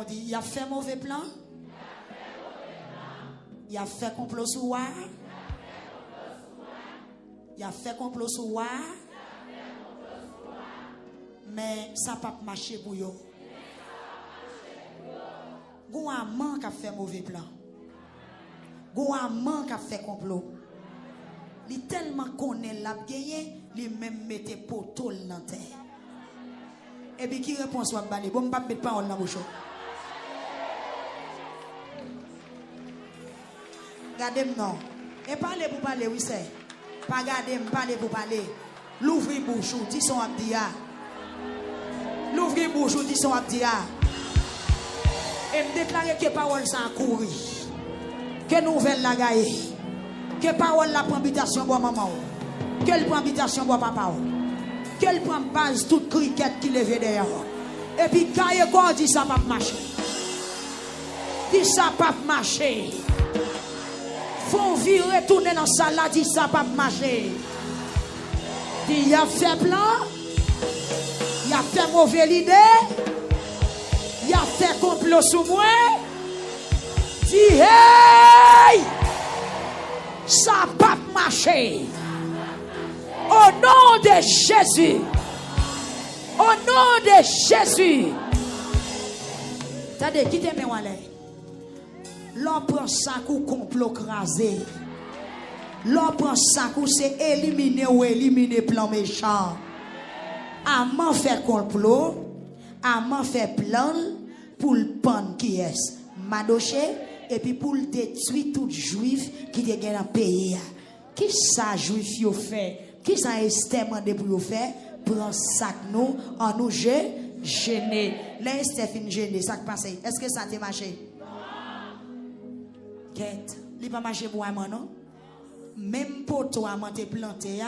on dit, il a fait mauvais plan. Il a fait complot sur moi. Il a fait complot sur moi. Mais ça n'a pas marché pour eux. Gon amant qui a fait mauvais plan. Gon amant qui a fait complot. Il tellement connaît la gagné, il même mettait poteau dans terre. Et puis qui répond soit balé, bon pas mettre parole dans bouche. Regardez-moi non. Et parler pour parler oui c'est. Pas garder parler pour parler. L'ouvrir bouche, dis son abdia. L'ouvrir bouche, dis son abdia. Et me déclarer que parole ça courir. Que nouvelle la gagne. Que parole la prend habitation pour maman. Qu'elle prend habitation pour papa. Qu'elle prend base toute cricket qui lève derrière. Et puis gagne quoi dit ça pas marcher. Dit ça pas marcher. Faut virer retourner dans salle là dit ça pas marcher. Dit il a fait plan. Il a fait mauvaise idée. Il a fait complot sur moi. Dis hey! Ça pas marché. Au nom de Jésus. Au nom de Jésus. Attendez, quittez-moi là. L'on prend ça coup complot crasé. L'on prend ça coup c'est éliminer ou éliminer plan méchant. Amant fait complot. Amant fait plan pour le pan qui est Madoché et puis pour le détruire tout juif qui te gagne dans le pays. Qui ça juif yo fait? Qui ça Esther mandé pour yo faire? Prend sac nous en nous gêner. Là Esther fin gêner ça qui passe. Est-ce que ça t'a marché? Quête, il pas marché pour moi non? Même pour toi monter planté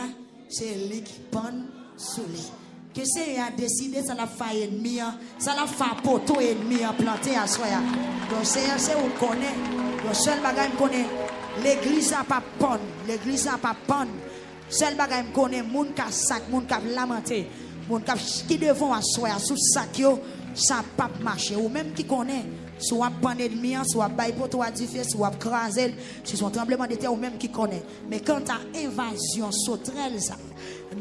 c'est lui qui pend sous lui. Que c'est a décidé ça la fait ennemi ça la fait poteau ennemi planté à soi donc c'est où connaît le seul bagage me connaît l'église a pas pon l'église a pas pon seul bagage me connaît moun ka sac moun ka lamenté moun ka qui devant à soi sous sac yo ça pas marcher ou même qui connaît soit pan ennemi soit bail poteau à du feu soit craser c'est son tremblement de terre ou même qui connaît mais quand ta invasion sauterelle ça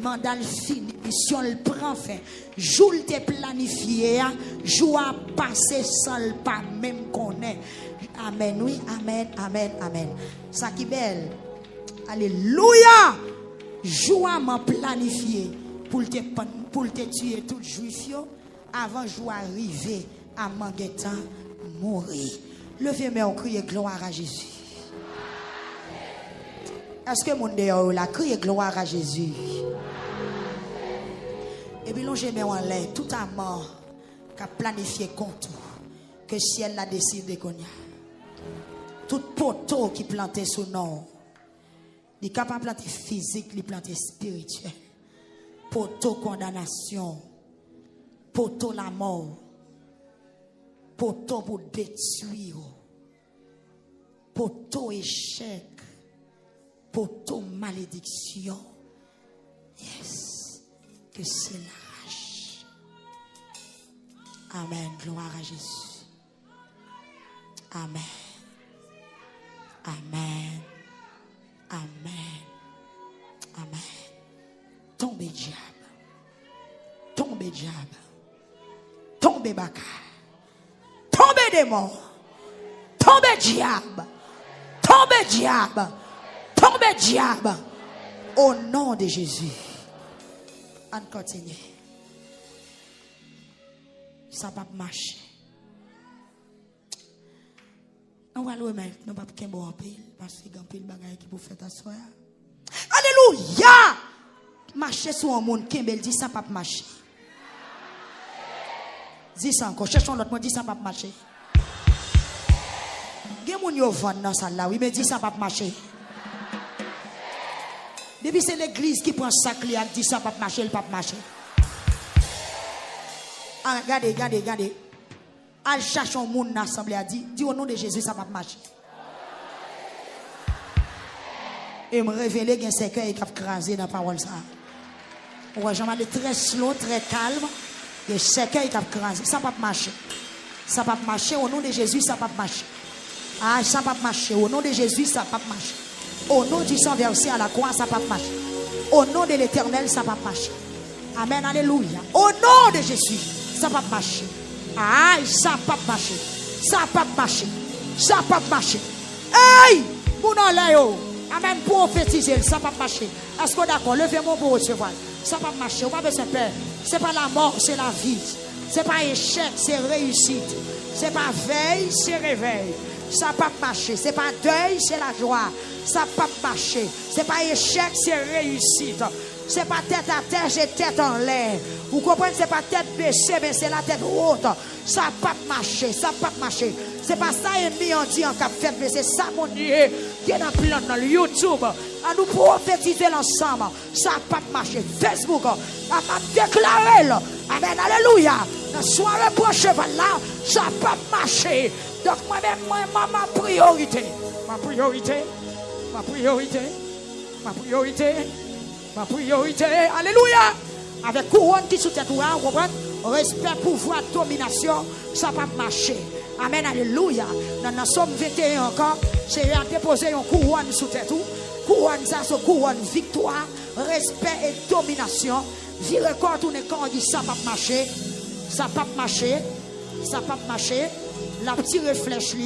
mandat fini mission le prend fin jour te planifié jour a passé sans pas même connaît amen oui amen amen amen ça qui belle alléluia jour m'a planifié pour te tuer tout juif yo avant jour arriver à manguetan mourir levez-moi on crie gloire à Jésus. Est-ce que mon Dieu la crie gloire à Jésus? Et puis l'on j'ai en l'air tout à mort qui a planifié contre que ciel l'a décidé qu'on y a. Tout poteau qui plantait son nom. Il est capable de planter physique, il planter spirituel. Poteau condamnation. Poteau la mort. Poteau pour détruire. Poteau échec. Poteau malédiction. Yes. Que c'est l'arrache. Amen. Gloire à Jésus. Amen. Amen. Amen. Amen. Tombez diable. Tombez diable. Tombez baka. Tombez démon. Tombez diable. Tombez diable. Tombez diable. Au nom de Jésus. On continue. Ça va marcher. On va le mettre. Nous ne pouvons pas en pile. Parce qu'il y a un pile de bagaille qui peut faire ta soeur. Alléluia! Marcher sur un monde qui dit ça pas marcher. Dis ça encore. Cherchons l'autre mot. Dis ça pas marcher. Il y a des gens qui vendent dans ça là. Oui, mais dis ça pas marcher. Depuis c'est l'église qui prend ça qui dit ça pas marcher, le pas marcher. Ah, regardez. Al cherche un monde dans l'assemblée a dit au nom de Jésus ça pas marcher. Et me révéler qu'il y a un cercueil qui a crasé dans la parole ça. Ouais, j'en ai très slow, très calme. Il y a un cercueil qui a crasé, ça pas marcher. Ça va marcher. Au nom de Jésus, ça va marcher. Ah, ça va marcher. Au nom de Jésus, ça va marcher. Au nom du sang versé à la croix, ça va marcher. Au nom de l'Éternel, ça va marcher. Amen, alléluia. Au nom de Jésus, ça va marcher. Ah, ça va marcher. Ça va marcher. Ça va marcher. Hey! Mon Léo. Amen, prophétiser, ça va marcher. Est-ce que d'accord? Levez-moi pour recevoir. Ça va marcher. On va pas besoin de peur. C'est pas la mort, c'est la vie. C'est pas échec, c'est réussite. C'est pas veille, c'est réveil. Ça va marcher. C'est pas deuil, c'est la joie. Ça va marcher. C'est pas échec, c'est réussite. C'est pas tête à terre, c'est tête en l'air. Vous comprenez? C'est pas tête baissée, mais c'est la tête haute. Ça va marcher, ça va marcher. C'est pas ça ennemi en dit en cap fait, mais c'est ça mon Dieu qui est dans le plan dans le YouTube. À nous prophétiser l'ensemble. Ça va marcher. Facebook, à déclarer. Amen, alléluia. La soirée prochaine là, ça va marcher. Donc moi-même, ma priorité. Ma priorité. Ma priorité. Ma priorité. Ma priorité. Alléluia. Avec couronne qui sous tête, vous comprenez? Respect, pouvoir, domination, ça va marcher. Amen, alléluia. Dans le Somme 21 encore, c'est à déposer une couronne sous tête. Couronne, ça, c'est couronne, victoire, respect et domination. Vire quand on est quand on dit ça va marcher. Ça va marcher. Ça va marcher. La petite flèche,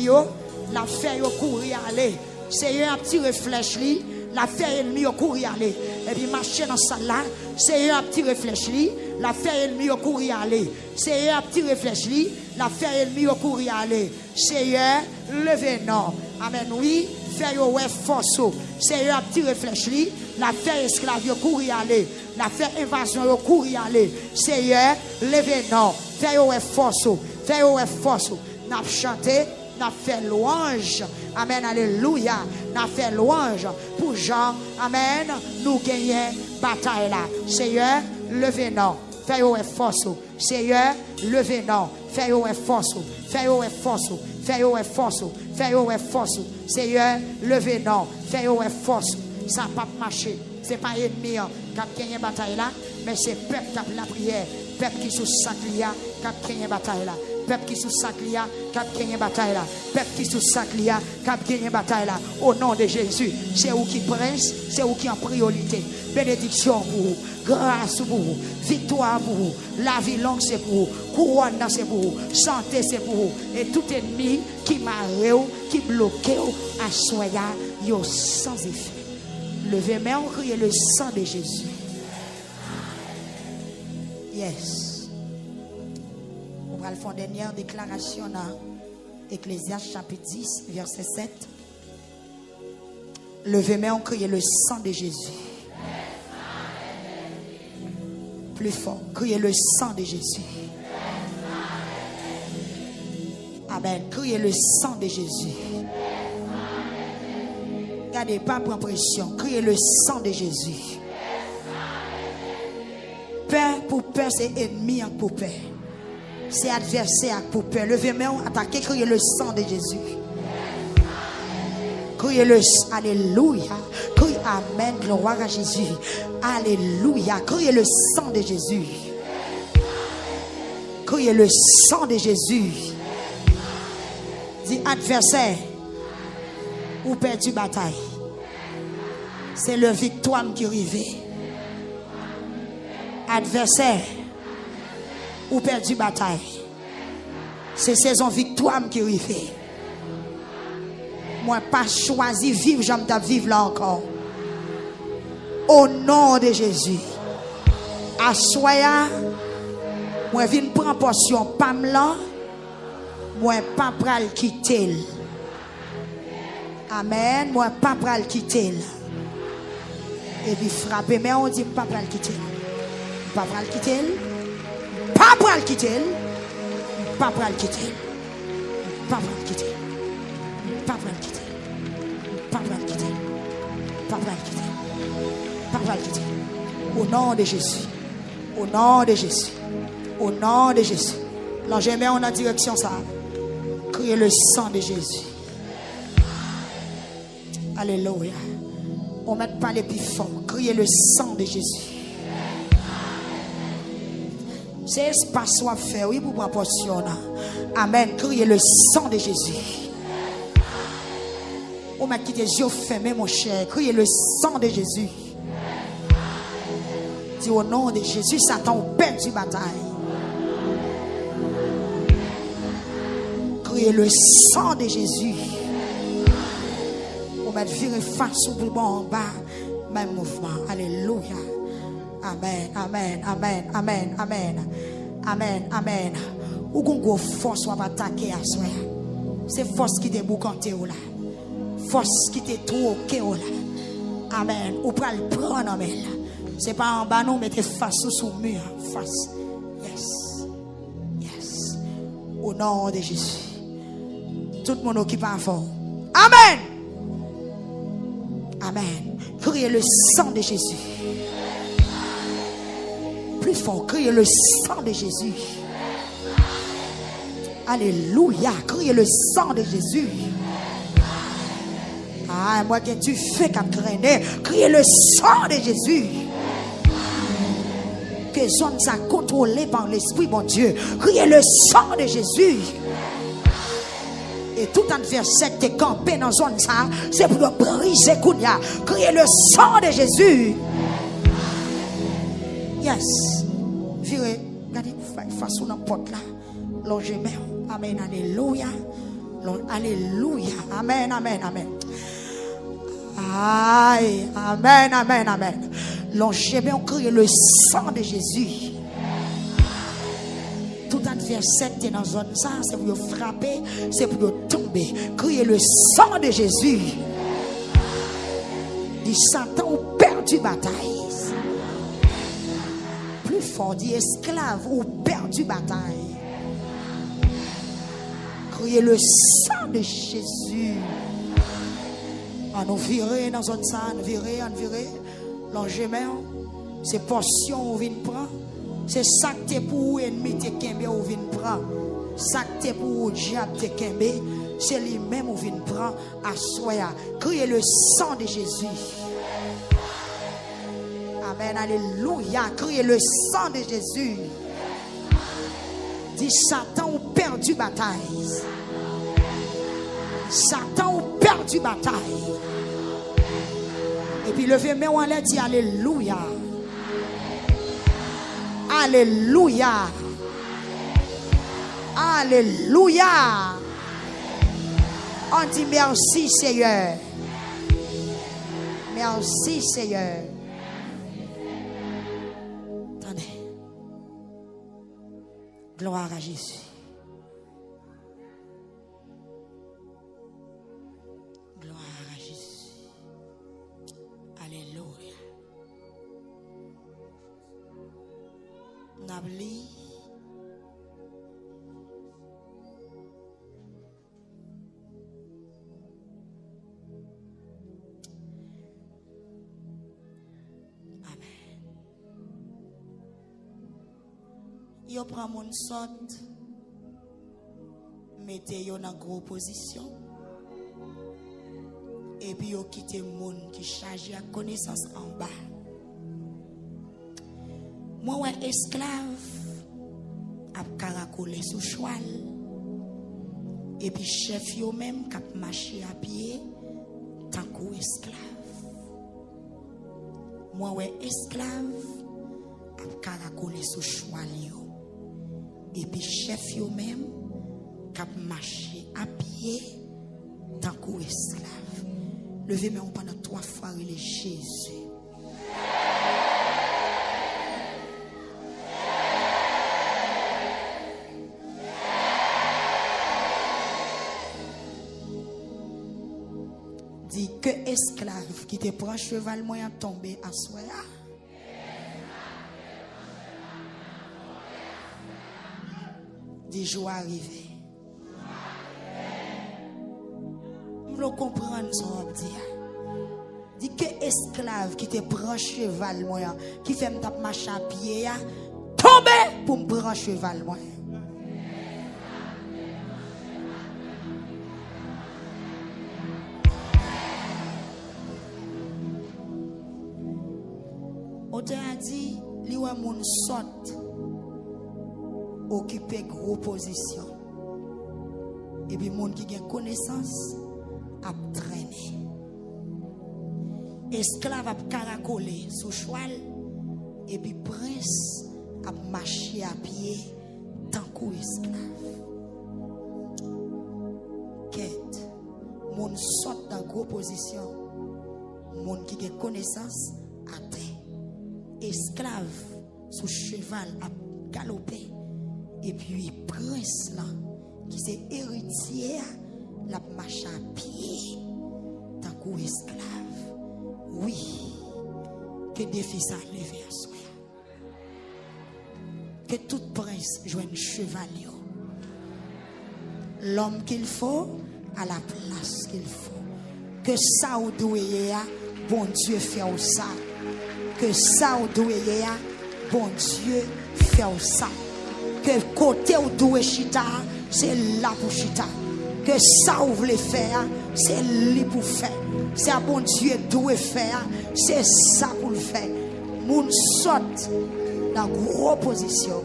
la fait courir aller. C'est un petit réfléchi, la fait ennemi au courir aller. Et puis marcher dans ça là, c'est un petit réfléchi, la fait ennemi au courir aller. C'est un petit réfléchi, la fait ennemi au courir aller. C'est un levé non. Amen, oui, fait ouais force. C'est un petit réfléchi, la fait esclave au courir aller. La fait invasion au courir aller. C'est un levé non. Fait ouais force. Fait ouais force. N'a chanté. N'a fait louange. Amen, alléluia. N'a fait louange pour Jean. Amen. Nous gagnons bataille là. Seigneur, levez nous. Fais-nous force. Seigneur, levez nous. Fais-nous force. Fais-nous force. Fais-nous force. Fais-nous force. Seigneur, levez nous. Fais-nous force. Ça n'a pas marché. Ce n'est pas ennemi qui a gagné bataille là. Mais c'est peuple qui a la prière. Peuple qui sous sa clia qui a gagné bataille là. Peuple qui sous sa clia qui a gagné bataille là. Peuple qui sous sa clia qui a gagné bataille là. Au nom de Jésus, c'est où qui prince, c'est où qui en priorité. Bénédiction pour vous, grâce pour vous, victoire pour vous, la vie longue c'est pour vous, couronne c'est pour vous, santé c'est pour vous. Et tout ennemi qui m'arrête, qui bloque, à soya, yo sans effet. Levez main, on crie le sang de Jésus. Yes. On va faire une dernière déclaration dans Ecclésiaste chapitre 10, verset 7. Levez main, on crie le sang de Jésus. Plus fort, criez le sang de Jésus. Amen. Criez le sang de Jésus. Gardez pas pour pression. Criez le sang de Jésus. Peur pour peur, c'est ennemi pour peur. C'est adversaire pour peur. Levez-moi, attaquez, criez le sang de Jésus. Criez le alléluia. Criez amen, gloire à Jésus. Alléluia. Criez le sang de Jésus. Criez le sang de Jésus. Dis adversaire ou perdu bataille. C'est le victoire qui arrive. Adversaire ou perdu bataille. C'est saison victoire qui arrive. Moi pas choisi vivre, j'aime ta vivre là encore. Au nom de Jésus. À soya, moi viens prendre portion pam là. Moi pas pral quitter. Amen. Moi pas pral quitter. Et puis frapper, mais on dit pas pral quitter. Pas pral quitter. Pas pral quitter. Pas pral quitter. Pas pral quitter. Pas pral quitter. Pas pral quitter. Pas pral quitter. Pas pral quitter. Au nom de Jésus. Au nom de Jésus. Au nom de Jésus. Là, je mets en direction ça. Criez le sang de Jésus. Alléluia. On ne met pas les plus forts. Criez le sang de Jésus. C'est espace à faire, oui, pour prendre portion. Amen. Criez le sang de Jésus. On m'a quitté les yeux fermés, mon cher. Criez le sang de Jésus. Dis au nom de Jésus, Satan a perdu bataille. Criez le sang de Jésus. On m'a viré face au bon en bas. Même mouvement. Alléluia. Amen, amen, amen, amen, amen, amen, amen. Ou qu'on force va attaquer à soi. C'est force qui te boucanté là. Force qui te troqué là. Amen. Ou pas le prendre en elle. C'est pas en bas non, mettez face sous le mur. Face. Yes. Yes. Au nom de Jésus. Tout le monde occupe un fort. Amen. Amen. Criez le sang de Jésus. Plus fort, criez le sang de Jésus. Alléluia. Criez le sang de Jésus. Ah, moi que tu fais qu'à craindre. Criez le sang de Jésus. Que zone ça contrôlée par l'Esprit, mon Dieu. Criez le sang de Jésus. Et tout adversaire qui est campé dans la zone ça, c'est pour briser Kounia. Criez le sang de Jésus. Yes. Virez, regardez, face à la porte là. Longez main. Amen, alléluia. Alléluia. Amen, amen, amen. Aïe, amen, amen, amen. Longez main, on crie le sang de Jésus. Tout adversaire qui est dans la zone ça, c'est pour frapper, c'est pour tomber. Criez le sang de Jésus. Dit Satan ou perdu bataille. Plus fort, dit esclave ou perdu bataille. Criez le sang de Jésus. On nous virer dans zone ça, on virer. L'ange c'est portion où vient prendre. C'est ça que t'es pour ennemi te kembe ou vient prendre. Ça que t'es pour diable te kembe, c'est lui-même ou vient prendre à soya. Criez le sang de Jésus. Amen, alléluia. Criez le sang de Jésus. Dit Satan ou perdu bataille. Satan ou perdu bataille. Et puis levez main en l'air, dit alléluia. Alléluia. Alléluia. On dit merci Seigneur. Merci Seigneur. Attendez. Gloire à Jésus. Gloire à Jésus. Alléluia. Nabli. Amen. Yo prend mon sorte, mettez yo dans gros position, et puis yo quitte moun qui charge à connaissance en bas. Moi ouais esclave a caracolé sous cheval, et puis chef yo même cap marché à pied tant qu'au esclave. Moi ouais esclave a caracolé sous cheval yo. Et puis chef yo même cap marché à pied tant qu'au esclave. Levez-moi pendant 3 fois les Jésus. Dit que esclave qui te prend cheval moyen tomber à soi. Dit jour arrivé. Je comprendre son dit. Dit que esclave qui te prend cheval moyen qui fait me tape marcher à pied tomber pour me prendre cheval moyen. On te a dit, li wè moun sot occuper gros position. Et puis, monde qui a connaissance a traîné. Esclave a caracolé sous cheval. Et puis, prince a marché à pied tant qu'esclave. Quête. Monde sort dans gros position. Monde qui a connaissance a terre. Esclave sous cheval a galopé. Et puis, prince là, qui c'est héritier, la marche à pied, tant qu'esclave. Oui, que défi ça levé à soi. Que tout prince joigne cheval. L'homme qu'il faut, à la place qu'il faut. Que ça ou doué, bon Dieu fait ça. Que ça ou doué, bon Dieu fait ça. Que côté ou doué chita, c'est là pour chita. Que ça ou voulez faire, c'est lui pour faire. C'est à bon Dieu doué faire, c'est ça pour le faire. Moun saute dans grosse position.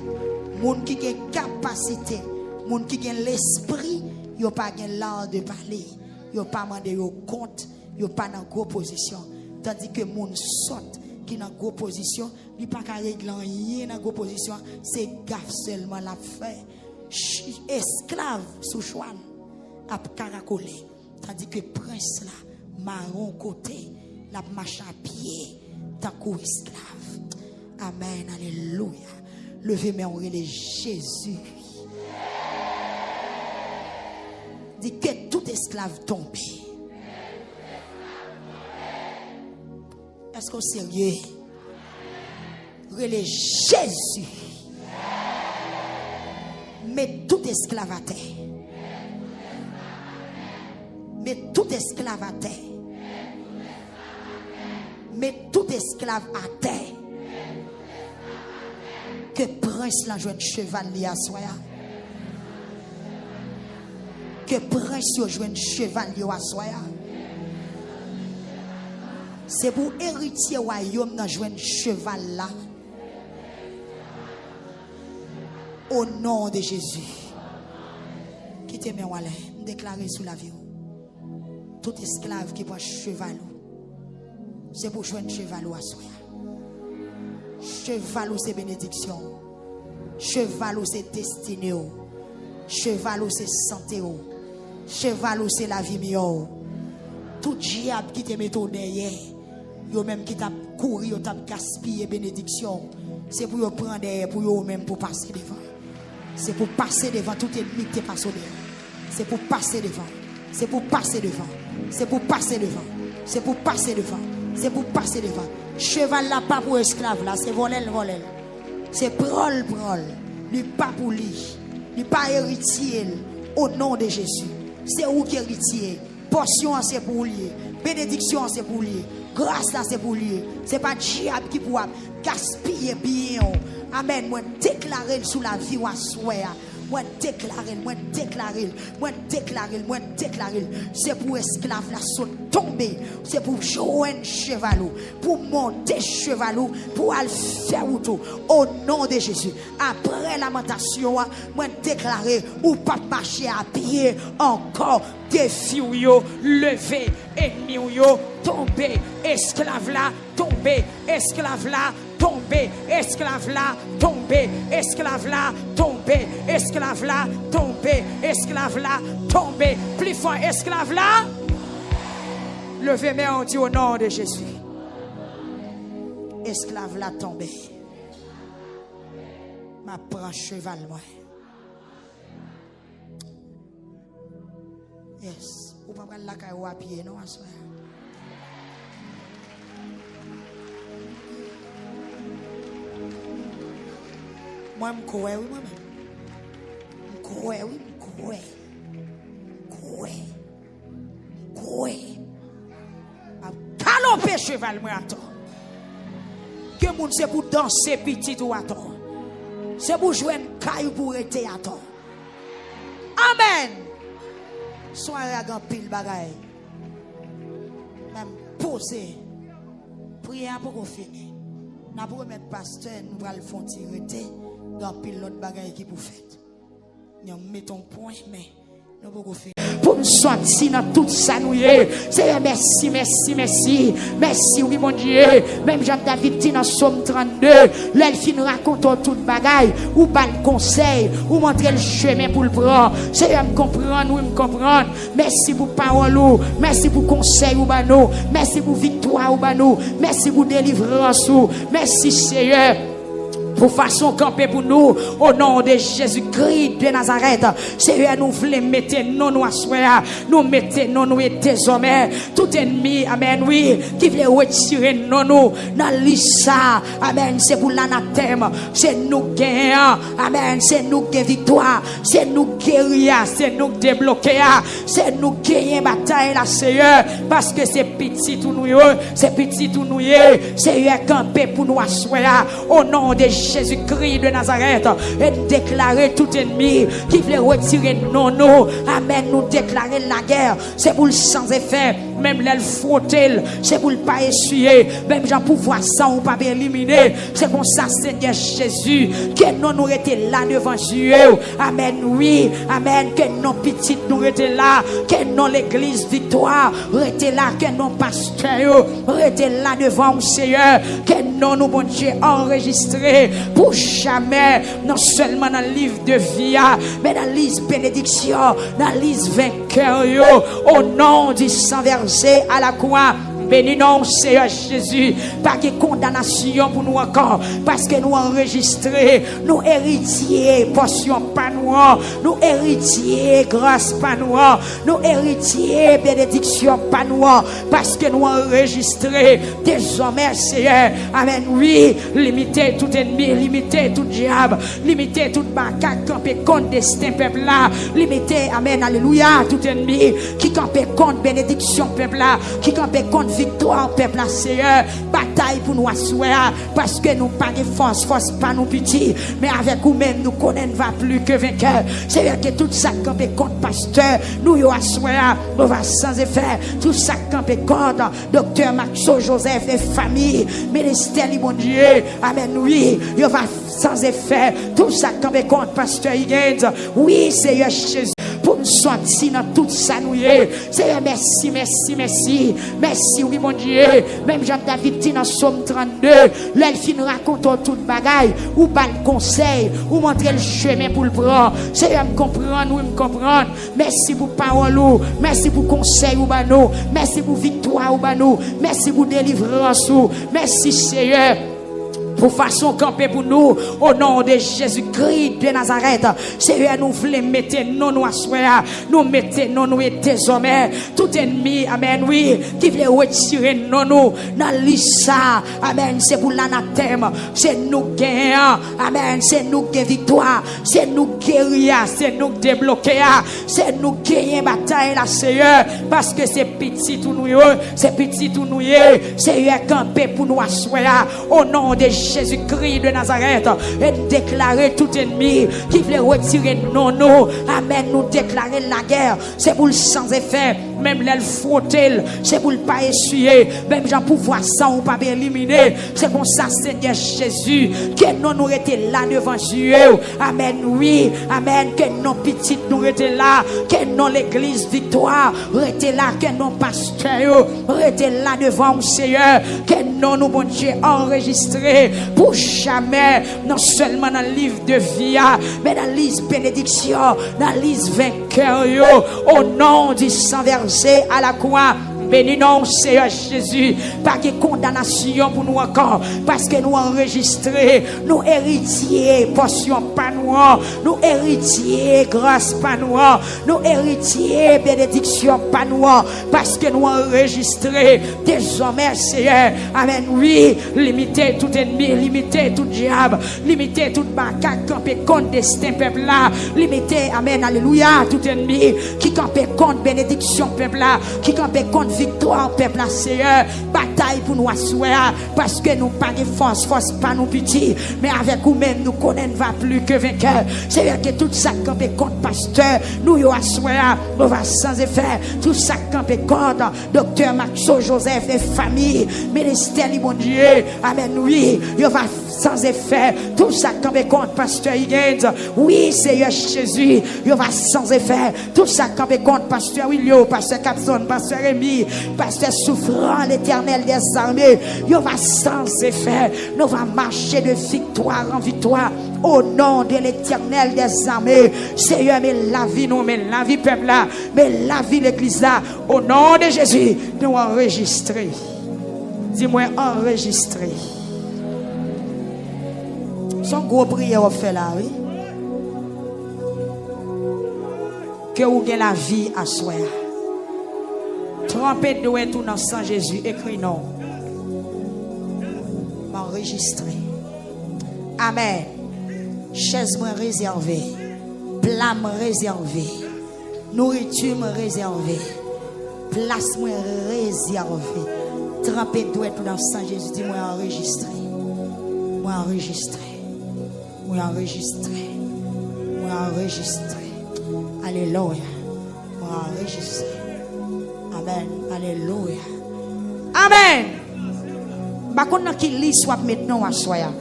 Moun qui a capacité, moun qui a l'esprit, yo pas l'art de parler, yo pas mandé yo compte, yo pas dans grosse position. Tandis que moun saute qui dans grosse position, il pas qu'à régler rien dans grosse position, c'est gaffe seulement la fait. Esclave sous chouane a caracolé. Tandis que prince là, marron côté, la marche à pied, tant qu'esclave. Amen, alléluia. Levez-moi en relais Jésus. Dit que tout esclave tombe. Est-ce qu'on est sérieux? Relais Jésus. Mais tout esclave à terre. Mais tout esclave à terre. Mais tout esclave à terre. Que prince la joue cheval li à soi. Que prince yo joue cheval li à soi. C'est pour héritier royaume dans joue cheval là. Au nom de Jésus. Quittez mes wallet, déclarer sous la vie. Tout esclave qui voit cheval, c'est pour jouer cheval à soi. Cheval c'est bénédiction. Cheval c'est destinée. Cheval c'est santé. Cheval c'est la vie mieux. Tout diable qui te met derrière, yo même qui t'a couru, yo t'a gaspillé bénédiction, c'est pour yo prendre derrière, pour yo même pour passer devant. C'est pour passer devant tout ennemi qui te passe devant. C'est pour passer devant. C'est pour passer devant. C'est pour passer devant. C'est pour passer devant. C'est pour passer devant. Cheval là pas pour esclave là, c'est voler. C'est prol. Lui pas pour lui. Lui pas héritier au nom de Jésus. C'est où qui héritier. Portion c'est pour lui. Bénédiction c'est pour lui. Grâce là c'est pour lui. C'est pas diable qui pourra gaspiller bien. Amen. Moi déclarer sous la vie ou à souhait. Moi déclarer. C'est pour esclave la saute tomber. C'est pour joindre chevalou. Pour monter chevalou. Pour aller faire tout. Au nom de Jésus. Après lamentation, moi déclarer ou pas marcher à pied encore. Défi ou yo levé. Ennemi ou yo tomber. Esclave là tomber. Esclave là tomber. Esclave là tomber. Esclave là tomber. Esclave là tomber. Esclave là tomber. Plus fort esclave là. Levez mes on dit au nom de Jésus. Esclave là tomber. Ma prend cheval moi. Yes. Ou pas prendre la caille à pied non à soi. Moi je crois oui moi-même. Croix. Galoper cheval moi attends. Que moun c'est pour danser petit ou attends. C'est pour jouer une caille pour être attends. Amen. Soirée à grand pile bagaille. Même poser. Prière pour qu'on finisse. N'a pour mettre pasteur nous va le font tirer. dans pile l'autre bagaille qui pour faire. Nous mettons point mais nous pouvons faire. Pour nous sortir dans tout ça nous est. Seigneur merci, merci, merci. Merci oui mon Dieu. Même Jean-David dit dans Somme 32, l'elfine raconte toute bagaille, ou pas le conseil, ou montrer le chemin pour le prendre. Seigneur me comprendre, oui me comprendre. Merci pour parole, merci pour conseil ou banou, merci pour victoire ou banou, merci pour délivrance ou. Merci Seigneur. Pour façon camper pour nous au nom de Jésus-Christ de Nazareth. Seigneur, nous voulons mettre nous assoir, nous mettre nous désormais tout ennemi, amen, oui, qui veut retirer nous dans l'issa, amen, c'est pour l'anathème, c'est nous gagnants, amen, c'est nous qui victoire, c'est nous guérir, c'est nous débloquer, c'est nous gagner bataille là, Seigneur, parce que c'est petit tout nous, c'est petit tout nous, Seigneur, camper pour nous assoir au nom de Jésus-Christ de Nazareth et déclarer tout ennemi qui veut retirer nous. Amen. Nous déclarer la guerre. C'est pour le sans effet. Même l'aile frotter. C'est pour le pas essuyer. Même j'en pouvoir sans ou pas éliminer. C'est pour ça, Seigneur Jésus, que nous étions là devant Dieu. Amen. Oui. Amen. Que nos petites nous étions là. Que nos l'église victoire étaient là. Que nos pasteurs étaient là devant le Seigneur. Que nous, bon Dieu, enregistrés pour jamais, non seulement dans le livre de vie, mais dans le livre bénédiction, dans le livre vainqueur, au nom du sang versé à la croix. Béni non, Seigneur Jésus, pas de condamnation pour nous encore, parce que nous enregistrés, nous héritiers, portion pas nous héritiers, grâce pas nous héritiers, bénédiction pas parce que nous enregistrés, désormais, Seigneur, amen, oui, limiter tout ennemi, limiter tout diable, limiter tout bagarre, camper contre destin peuple là, limiter, amen, alléluia, tout ennemi, qui camper contre bénédiction peuple là, qui camper contre victoire peuple là, Seigneur, bataille pour nous asseoir, parce que nous pas de force pas nous petits, mais avec nous-mêmes nous connaissons va plus que vainqueur. Seigneur, que tout ça campé contre pasteur, nous y asseoir, nous va sans effet, tout ça campé contre docteur Maxo Joseph et famille, ministère mon Dieu, amen, oui, il va sans effet, tout ça campé contre pasteur Higgins, oui, Seigneur Jésus. Pour nous sortir dans tout ça nous est. Seigneur, merci, merci, merci. Merci, oui, mon Dieu. Même Jean-David dit dans Somme 32, l'elfine raconte toute bagaille, ou pas le conseil, ou montrer le chemin pour le prendre. Seigneur, me comprendre, oui, me comprendre. Merci pour parole, merci pour conseil, ou banou. Merci pour victoire, ou banou. Merci pour délivrance, merci, Seigneur. Pour façon camper pour nous au nom de Jésus-Christ de Nazareth. Seigneur, nous voulons mettre nous asseoir, nous mettre nous désormais tout ennemi, amen, oui, qui veut retirer nous dans l'issa, amen, c'est pour l'anathème, c'est nous gagnants, amen, c'est nous qui victoire, c'est nous guérir, c'est nous débloquer, c'est nous gagner bataille là, Seigneur, parce que c'est petit tout nous, c'est petit tout nous, Seigneur, camper pour nous asseoir au nom de Jésus-Christ de Nazareth et déclarer tout ennemi qui veut retirer nous. Amen. Nous déclarer la guerre. C'est pour le sans effet. Même l'aile frotter. C'est pour le pas essuyer. Même j'en pouvoir sans ou pas éliminer. C'est pour ça, Seigneur Jésus, que nous étions là devant Dieu. Amen. Oui. Amen. Que nos petites nous étaient là. Que nos l'église victoire étaient là. Que nos pasteurs étaient là devant le Seigneur. Que nous, bon Dieu, enregistrés pour jamais, non seulement dans le livre de vie, mais dans le livre bénédiction, dans le livre vainqueur, au nom du sang versé à la croix. Béni non, Seigneur Jésus, pas de condamnation pour nous encore, parce que nous enregistrés, nous héritiers, portion pas nous héritiers, grâce pas nous héritiers, bénédiction pas parce que nous enregistrés, désormais, Seigneur, amen, oui, limiter tout ennemi, limiter tout diable, limiter tout bagarre, camper contre destin peuple là, limiter, amen, alléluia, tout ennemi, qui camper contre bénédiction peuple là, qui camper contre victoire, peuple, Seigneur. Bataille pour nous asseoir, parce que nous pas de force pas nous petit, mais avec nous-mêmes, nous connaissons va plus que vainqueur. Seigneur, que tout ça campé contre pasteur, nous y asseoir, nous va sans effet. Tout ça campé contre docteur Maxo Joseph et famille, ministère du bon Dieu, amen, oui, il va sans effet. Tout ça campé contre pasteur Higgins, oui, Seigneur Jésus, il va sans effet. Tout ça campé contre pasteur Willio, pasteur Capson, pasteur Rémi, pasteur Souffrant, l'Éternel des armées, il va sans effet. Nous va marcher de victoire en victoire au nom de l'Éternel des armées. Seigneur, mais la vie nous, mais la vie peuple là, mais la vie l'église là, au nom de Jésus, nous enregistrer. Dis-moi enregistrer. Son gros prière fait là, oui. Que vous ayez la vie à soi. Trompez de tout dans sang Jésus, écrit non. M'enregistrer. Amen. Chaise moi réservée, plat moi réservé, nourriture moi réservée, place moi réservée. Trempé doit tout dans sang Jésus, dis moi enregistré. Moi enregistré. Moi enregistré. Moi enregistré. Alléluia. Moi enregistré. Amen. Alléluia. Amen. Ba konn ki lit soit maintenant à soya.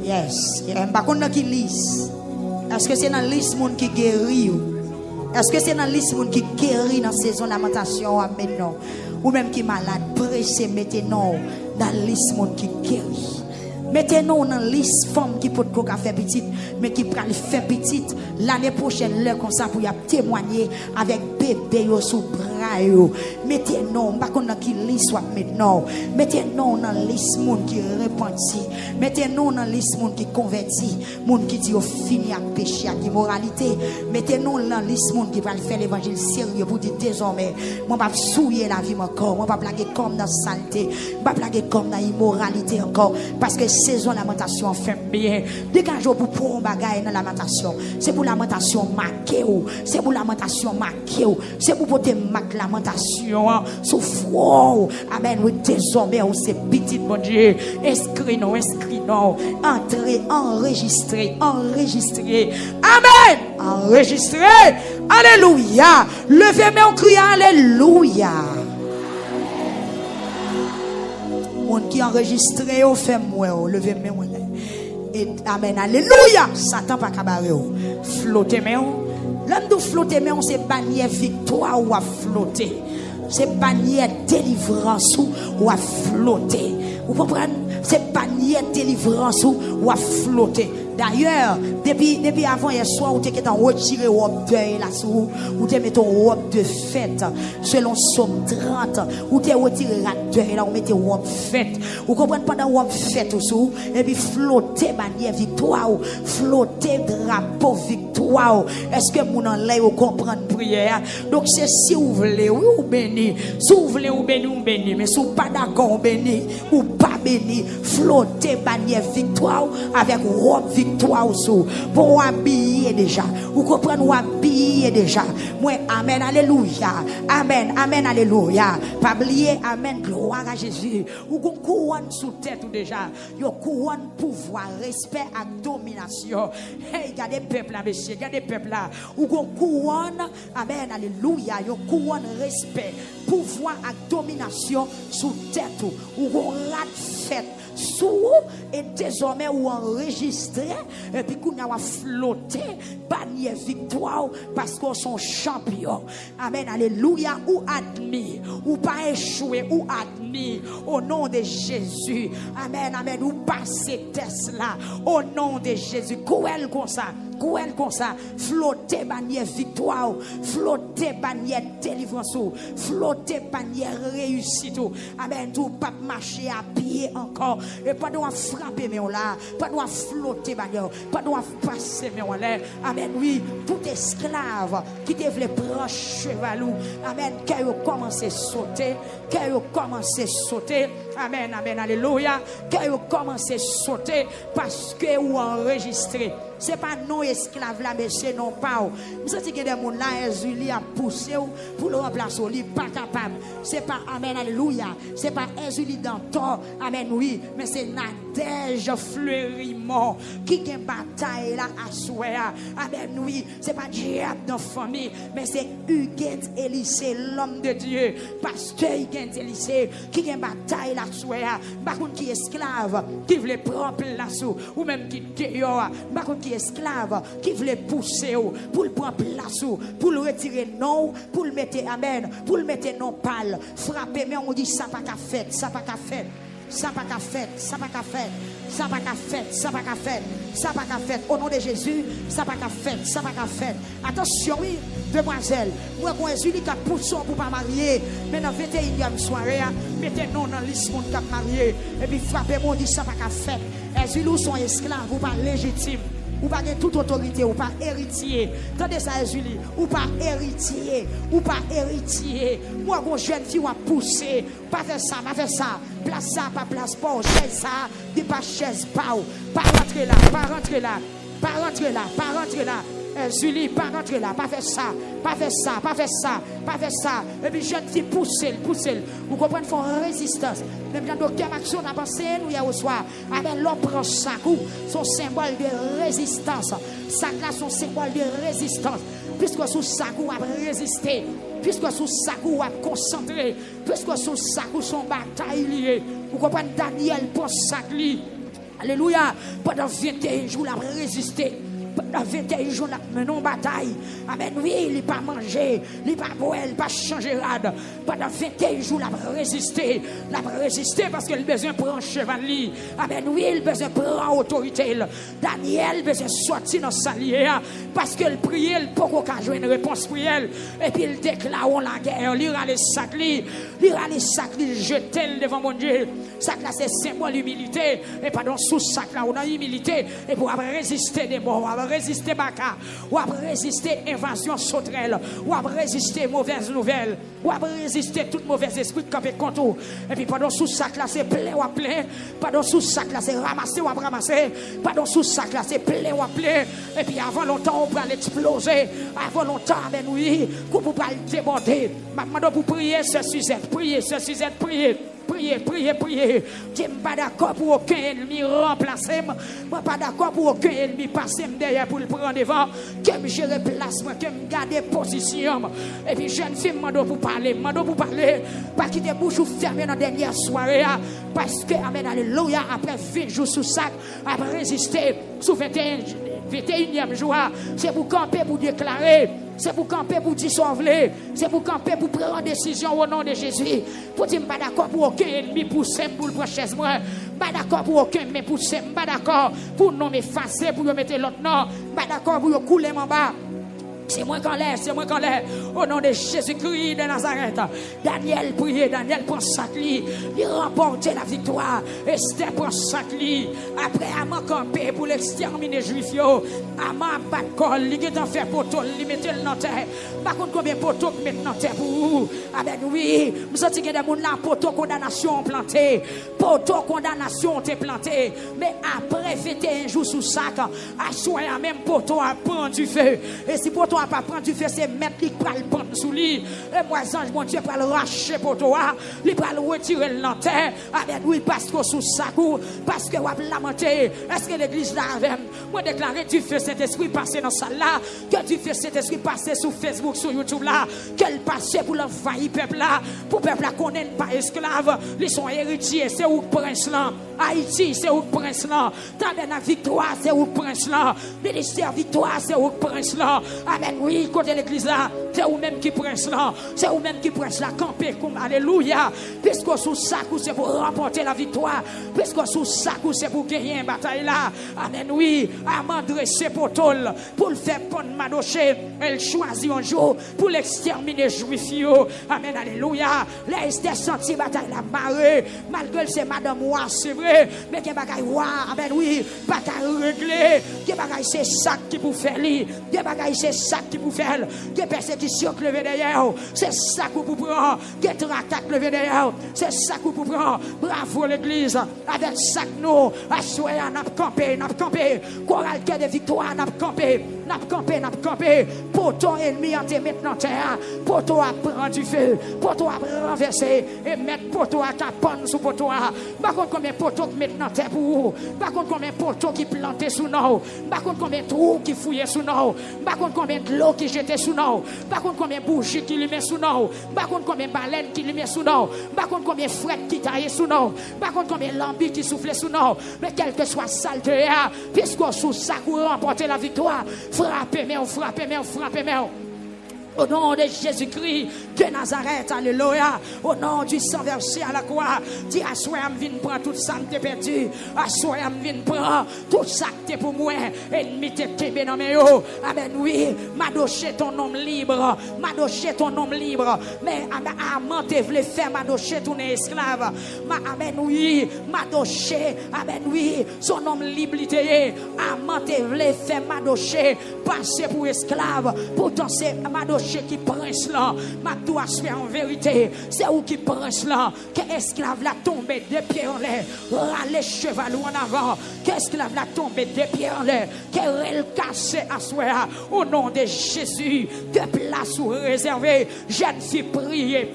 Yes. Ba konn ki lit. Est-ce que c'est dans liste monde qui guérit ou? Est-ce que c'est dans liste monde qui guérit dans saison lamentation maintenant? Ou même qui malade, pressé, mettez-nous dans liste monde qui guérit. Mettez-nous dans liste femme qui peut faire petite, mais qui peut faire petite l'année prochaine, l'heure comme ça pour y témoigner avec bébé sous bras. Mettez-nous, pas qu'on a qui liste soit maintenant. Mettez-nous dans liste monde qui repentit. Mettez-nous dans liste monde qui convertit, monde qui dit au fini à péché, à immoralité. Mettez-nous dans liste monde qui va faire l'évangile sérieux pour dire désormais, moi pas souiller la vie encore, moi pas blaguer comme dans saleté, pas blaguer comme dans immoralité encore, parce que saison lamentation fait bien. Dégagez pour prendre un bagage dans lamentation. C'est pour lamentation marquée. C'est pour lamentation marquée. C'est pour porter marque lamentation. Souffrant. Amen. Oui, désormais, c'est petit, mon Dieu. Inscris-nous. Entrez, enregistrez. Amen. Enregistrez. Alléluia. Levez-moi en criant Alléluia. Monde qui enregistré au fait moi lever mes mains et amen alléluia Satan pas cabaret flotter mais l'homme de flotter mais on c'est bannière victoire ou à flotter c'est bannière délivrance ou à flotter vous comprenez c'est bannière délivrance ou à flotter. D'ailleurs, depuis avant hier soir, vous avez retiré robe deuil là sous, vous avez mis robe de fête selon Somme 30, vous avez retiré la deuil là, vous mettez robe fête. Vous comprenez pendant robe fête sous et puis flotter bannière victoire, flotter drapeau victoire. Est-ce que vous en l'air vous comprenez prière? Donc c'est si vous voulez, oui ou béni. Si vous voulez ou béni, mais si vous pas d'accord béni ou pas béni, flotter bannière victoire avec robe victoire sous pour habiller déjà. Vous comprenez, vous habiller déjà. Moi, amen, alléluia. Amen, alléluia. Pas oublier, amen, gloire à Jésus. Vous avez couronne sous tête déjà. Vous avez couronne pouvoir, respect et domination. Hey, regardez le peuple là, monsieur, regardez le peuple là. Vous avez couronne, amen, alléluia. Vous avez couronne, respect, pouvoir et domination sous tête. Vous avez rat fête sous et désormais vous enregistrez et puis qu'on a flotté bannière victoire parce qu'on sont champions. Amen, alléluia. Ou admis ou pas échoué ou admis au nom de Jésus. Amen, ou passer test là au nom de Jésus. Couel comme ça flotter bannière victoire, flotter bannière délivrance, flotter bannière réussite. Amen, tout pas marcher à pied encore et pas doit frapper mais on là, pas doit flotter bannière, pas doit passer mais on là. Amen, oui, tout esclave qui devait prendre chevalou. Amen, quand vous commencez à sauter, amen, alléluia, quand vous commencez à sauter parce que vous enregistrez. C'est pas non esclave là, mais c'est non pas. Je sens que des gens là, Jésus a poussé pour le remplacer. Il n'est pas capable. C'est pas, amen, alléluia. C'est pas Jésus dans tort, amen, oui. Mais c'est Nadège Fleurimont qui a une bataille là à souhait. Amen, oui. C'est pas diable dans la famille, mais c'est Huguette Élysée, l'homme de Dieu. Pasteur Huguette Élysée qui a une bataille là à souhait. Par contre, qui est esclave, qui veut prendre place, ou même qui est par contre, qui est esclave, qui veut pousser pour le prendre place, pour le retirer non, pour le mettre, amen, pour le mettre non pâle. Frapper, mais on dit ça pas qu'à fait, ça pas qu'à fait. Ça pas qu'à fait, ça pas qu'à fait, ça pas qu'à fait, ça pas qu'à fait, ça pas qu'à fait. Au nom de Jésus, ça pas qu'à fait, ça pas qu'à fait. Attention, oui, demoiselle. Moi, quand Jésus dit qu'il pousse pour pas marier, mais dans 21e soirée, mettez non dans la liste pour pas marier. Et puis frappez-moi, on dit ça pas qu'à fait. Jésus, nous sommes esclaves, ou pas légitimes. Ou pas de toute autorité, ou pas héritier. Tendez ça, Jésus, ou pas héritier, ou pas héritier. Moi, quand jeune fille, a poussé, pas faire ça, pas faire ça. Place ça, pas place pas, chaise ça, dit pas chaise pas. Pas rentrer là, pas rentrer là, pas rentrer là, pas rentrer là. Julie, pas rentrer là, pas faire ça, pas faire ça, pas faire ça, pas faire ça. Et puis jeune fille, poussez. Vous comprenez, font résistance. Même dans docteur Maxon a pensé, nous hier au soir, avec l'homme prend sac, son symbole de résistance. Sac là, son symbole de résistance. Puisque sous sac, on a résisté. Puisque sous sac, on a concentré. Puisque sous sac, son bataille liée. Vous comprenez, Daniel prend sac li. Alléluia. Pendant 21 jours, il a résisté. Pendant 21 jours, nous avons bataille. Amen. Oui, il n'a pas mangé, il n'a pas boire, il n'a pas changé rade. Pendant 21 jours, il a résisté. Il a résisté parce qu'il a besoin de prendre cheval. Amen. Oui, il a besoin de prendre autorité. Daniel a besoin de sortir dans sa lière parce qu'il priait, il peut pas jouer une réponse prière. Et puis il déclare la guerre. Il ira les sacs, il jeter devant mon Dieu. Sac là, c'est symbole d'humilité. Et pendant sous sac là, on a humilité. Et pour résister des morts. Résister Baka, ou à résister invasion sauterelle, ou à résister mauvaises nouvelles, ou à résister tout mauvais esprit qui est contre vous. Et puis pendant sous sac là c'est plein ou à plein, pendant sous sac là c'est ramasser ou à ramasser, pendant sous sac là c'est plein ou à plein. Et puis avant longtemps on va l'exploser, avant longtemps ben oui, qu'on peut pas le déborder. Maintenant pour prier ce sujet, prier. Priez. Je ne suis pas d'accord pour aucun ennemi remplacer. Je ne suis pas d'accord pour aucun ennemi passer derrière pour le prendre devant. Que je replace, que je garde position. Et puis jeune fille, je pour parler. Pas quitter bouche ou fermer dans la dernière soirée. Parce que, amen, alléluia, après 20 jours sous sac, après résister sous 21e jour, c'est pour camper, pour déclarer. C'est pour camper, pour dissolver. C'est pour camper, pour prendre décision au nom de Jésus. Pour dire, je ne suis pas d'accord pour aucun ennemi pousser pour le prochain mois. Je ne suis pas d'accord pour aucun ennemi pousser. Je ne suis pas d'accord pour non m'effacer, pour mettre l'autre nom. Je ne suis pas d'accord pour couler en bas. C'est moi qu'en l'air. Au nom de Jésus-Christ de Nazareth. Daniel priait, Daniel prend sac li. Il remportait la victoire. Esther prend sac li. Après, Aman campé pour l'exterminer les Juifs. Aman bat col. Il est en fait poteau. Il mettait le terre. Par contre, combien de poteaux qui mettent dans terre pour vous? Amen, oui. Vous sentez que des gens là, poteau condamnation planté. Poteau condamnation t'est planté. Mais après, 21 jours sous sac, à soir, même poteau a pris du feu. Et si poteau n'a pas prendre du feu, c'est mettre qui va le prendre sous lui. Et moi, ange, mon Dieu, va le racher pour toi. Il va le retirer le terre. Amen, oui, parce que sous sac, parce que vous avez lamenté. Est-ce que l'église là avec moi déclarer du feu Saint-Esprit passer dans salle là, que du feu Saint-Esprit passer sur Facebook, sur YouTube là, qu'elle passe pour l'envahir peuple là, pour peuple là qu'on n'est pas esclave. Ils sont héritiers, c'est où prince là. Haïti, c'est où prince là. Tabernacle victoire, c'est où prince là. Ministère victoire, c'est où prince là. Amen, oui, côté l'église là, c'est où même qui prince là. C'est où même qui prince là, camper comme alléluia. Puisque sous sac, c'est pour remporter la victoire. Puisque sous sac, c'est pour gagner une bataille là. Amen, oui, à dresser pour tol, pour le faire prendre Madoché. Elle choisit un jour pour l'exterminer juif. Amen, alléluia. Là, Esther senti bataille la marée. Malgré c'est madame Ouah, c'est vrai. Mais qu'il y a bagaille Ouah, amen, oui, bataille réglée. Qu'il y a bagaille c'est sac qui pour faire lui. Qu'il y a bagaille c'est sac qui vous fait, que persécution qui levé derrière, c'est ça que vous prenez, que traque levé derrière, c'est ça que vous prenez. Bravo l'église, avec ça que nous, à soir, n'a campé, chorale cœur de victoire, n'a campé, pour ton ennemi en te mettre dans terre, pour toi prendre du feu, pour toi renverser, et mettre pour toi capone sous pour toi. Par contre, combien pour toi qui mettent dans terre pour vous, par contre, combien pour toi qui plantent sous nous, par contre, combien de trous qui fouillent sous nous, par contre, combien de l'eau qui jetait sous nous, par contre, combien de bougies qui lui met sous nous, par contre, combien de baleines qui lui met sous nous, par contre, combien de frettes qui taillent sous nous, par contre, combien de lambies qui soufflent sous nous, mais quel que soit saleté, puisqu'on sous ça pour remporter la victoire, frappez-moi. Au nom de Jésus-Christ de Nazareth, alléluia. Au nom du sang versé à la croix, dis à soi, je viens prendre tout ça que tu perdu. À soi, je viens prendre tout ça que tu pour moi. Ennemi te tombé dans mes yeux. Amen, oui. Madoché ton homme libre. Madoché ton homme libre. Mais Amen, tu voulais faire Madoché ton esclave. Amen, oui. Madoché, amen, oui. Son homme libre. Amen, tu voulais faire Madoché passer pour esclave. Pourtant, c'est Madoché qui prince là, ma doit se faire en vérité. C'est où qui prince là, que esclave la tombé de pieds en l'air, râler cheval en avant, que esclave la tombé de pieds en l'air, que elle cassé à soi. Au nom de Jésus, de place ou réservée, jeune fille, priez.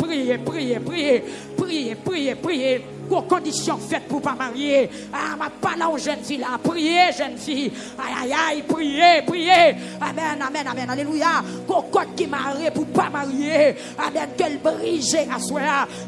Aux conditions faites pour pas marier. Ah, ma pas là aux jeunes filles là. Priez, jeunes filles. Aïe, priez. Amen. Alléluia. Qu'au code qui marie pour pas marier. Amen. Qu'elle brise à soi.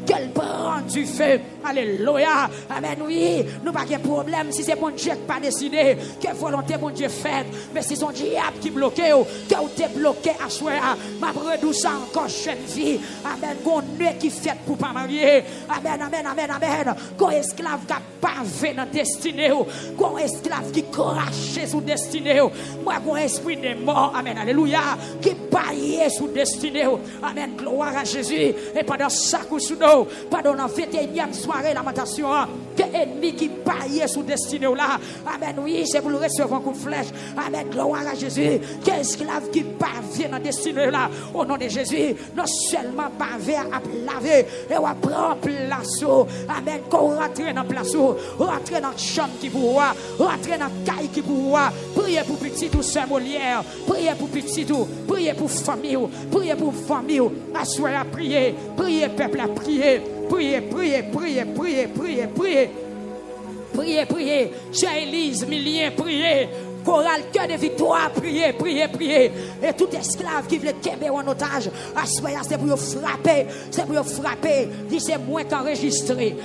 Qu'elle prend du feu. Alléluia. Amen. Oui. Nous pas de problème si c'est mon Dieu qui pas décidé. Quelle volonté mon Dieu fait. Mais si son diable qui bloque. Que vous t'es bloqué à soi. Ma redou ça encore jeune fille. Amen. Qu'on nuit qui fait pour pas marier. Amen. Qu'on esclave qui a pavé dans destinée, qu'on esclave qui crache sous destinée, moi qu'on esprit de mort, amen, alléluia, qui paye sous destinée, amen, gloire à Jésus, et pendant ça coup sous nous, pendant la 21e soirée lamentation, que ennemi qui paye sous destinée là, amen, oui, c'est pour le recevoir un coup de flèche, amen, gloire à Jésus, que esclave qui pavé dans destinée là, au nom de Jésus, non seulement pavé à laver, et à prendre place, amen. Qu'on rentre dans la place, rentre dans la chambre qui pour voir, rentre dans la caille qui pour voir, priez pour petit tout Saint Molière, priez pour petit tout, priez pour famille, assoyez à prier, priez peuple à prier, priez, chère Élise, Milien, priez. Chorale cœur de victoire, priez. Et tout esclave qui veut tomber en otage, c'est pour frapper. Dis c'est moi qui enregistré.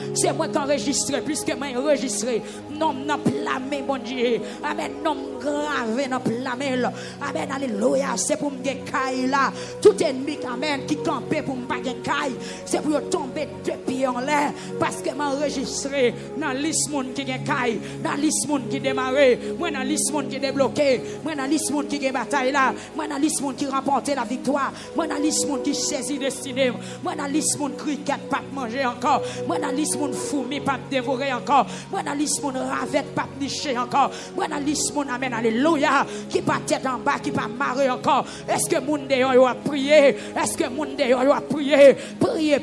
Puisque moi enregistré. Non, n'a plamé, mon Dieu. Amen, non, gravé, n'a plamé. Amen, alléluia. C'est pour me caille là. Tout ennemi, amen, qui campait pour me pas caille. C'est pour tomber de pieds en l'air. Parce que m'a enregistré dans liste monde qui caille, dans liste monde qui démarré, moi dans liste monde qui débloqué, moi dans liste monde qui gagne bataille là, moi dans liste monde qui remporté la victoire, moi dans liste monde qui saisit destinée, moi dans liste monde cricket pas manger encore, moi dans liste monde fourmi pas dévorer encore, moi dans liste monde ravette pas nicher encore, moi dans liste monde amen alléluia qui pas tête en bas qui pas marrer encore. Est-ce que monde dehors a prié? Est-ce que monde dehors a prié? Priez.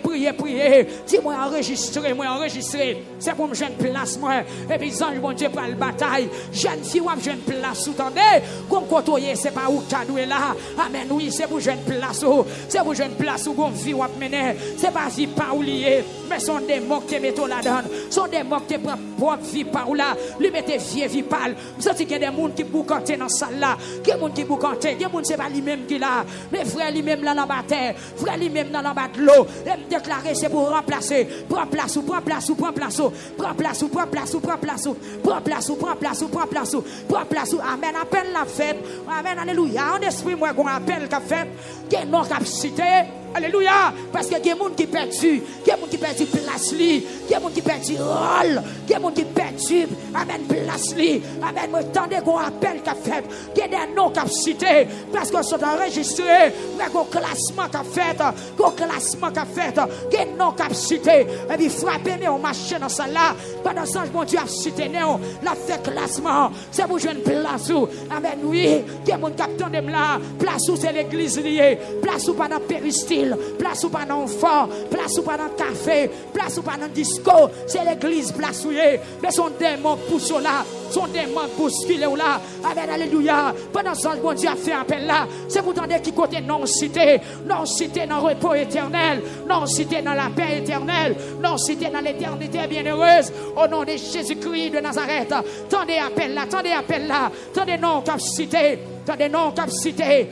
Dis-moi enregistrer. C'est pour me jeune place moi. Et puis ange bon Dieu pour la bataille. Jeune fille ou jeune place ou tendez. Comme côtoyer c'est pas où tu doué là. Amen oui, c'est pour jeune place ou. C'est pour jeune place ou gon vie ou mener. C'est pas vie pas ou lié, mais sont des mots qui mettent la donne. Sont des mots qui prend propre vie pas ou là. Lui mettez vie pâle. Vous sentez qu'il y a des monde qui boucanté dans salle là. Qui monde qui boucanté, qui monde c'est pas lui même qui là. Mais frère lui même là dans la terre, frère lui même dans la bas de l'eau. Et me déclarer c'est pour remplacer. Prends place. Amen. Appelle la fête. Amen. Alléluia. En esprit moi qu'on appelle qu'a fait. Qui non cap cité. Alléluia. Parce que il y a des gens qui perdent, il y a des gens qui perdent place, il y a des gens qui perdent rôle, il y a des gens qui perdent, amen, place, amen, moi, attendez qu'on appelle qu'a fait, il y a des noms qu'a cité, parce que sont enregistrés, mais qu'on classement qu'a fait, il y a des noms qu'a cité, et puis frappez, mais on marche dans ça là, pendant ce temps, bon Dieu a cité, la fait classement, c'est pour jouer une place où, amen, oui, il y a des gens qui attendent là, place où c'est l'église liée, place où pas dans péristyle, place où pas dans fort, place où pas dans café, place où pas dans disco, c'est l'église place où est, mais son démon pousse là, son démon pousse qu'il est là, amen, alléluia, pendant ce temps, bon Dieu a fait appel là, c'est pour entendre qui côté non cité dans le repos éternel, non cité dans la paix éternelle, non cité dans l'éternité bienheureuse, au nom de Jésus-Christ de Nazareth, tendez appel là, tendez non capacité. T'as des noms capacité,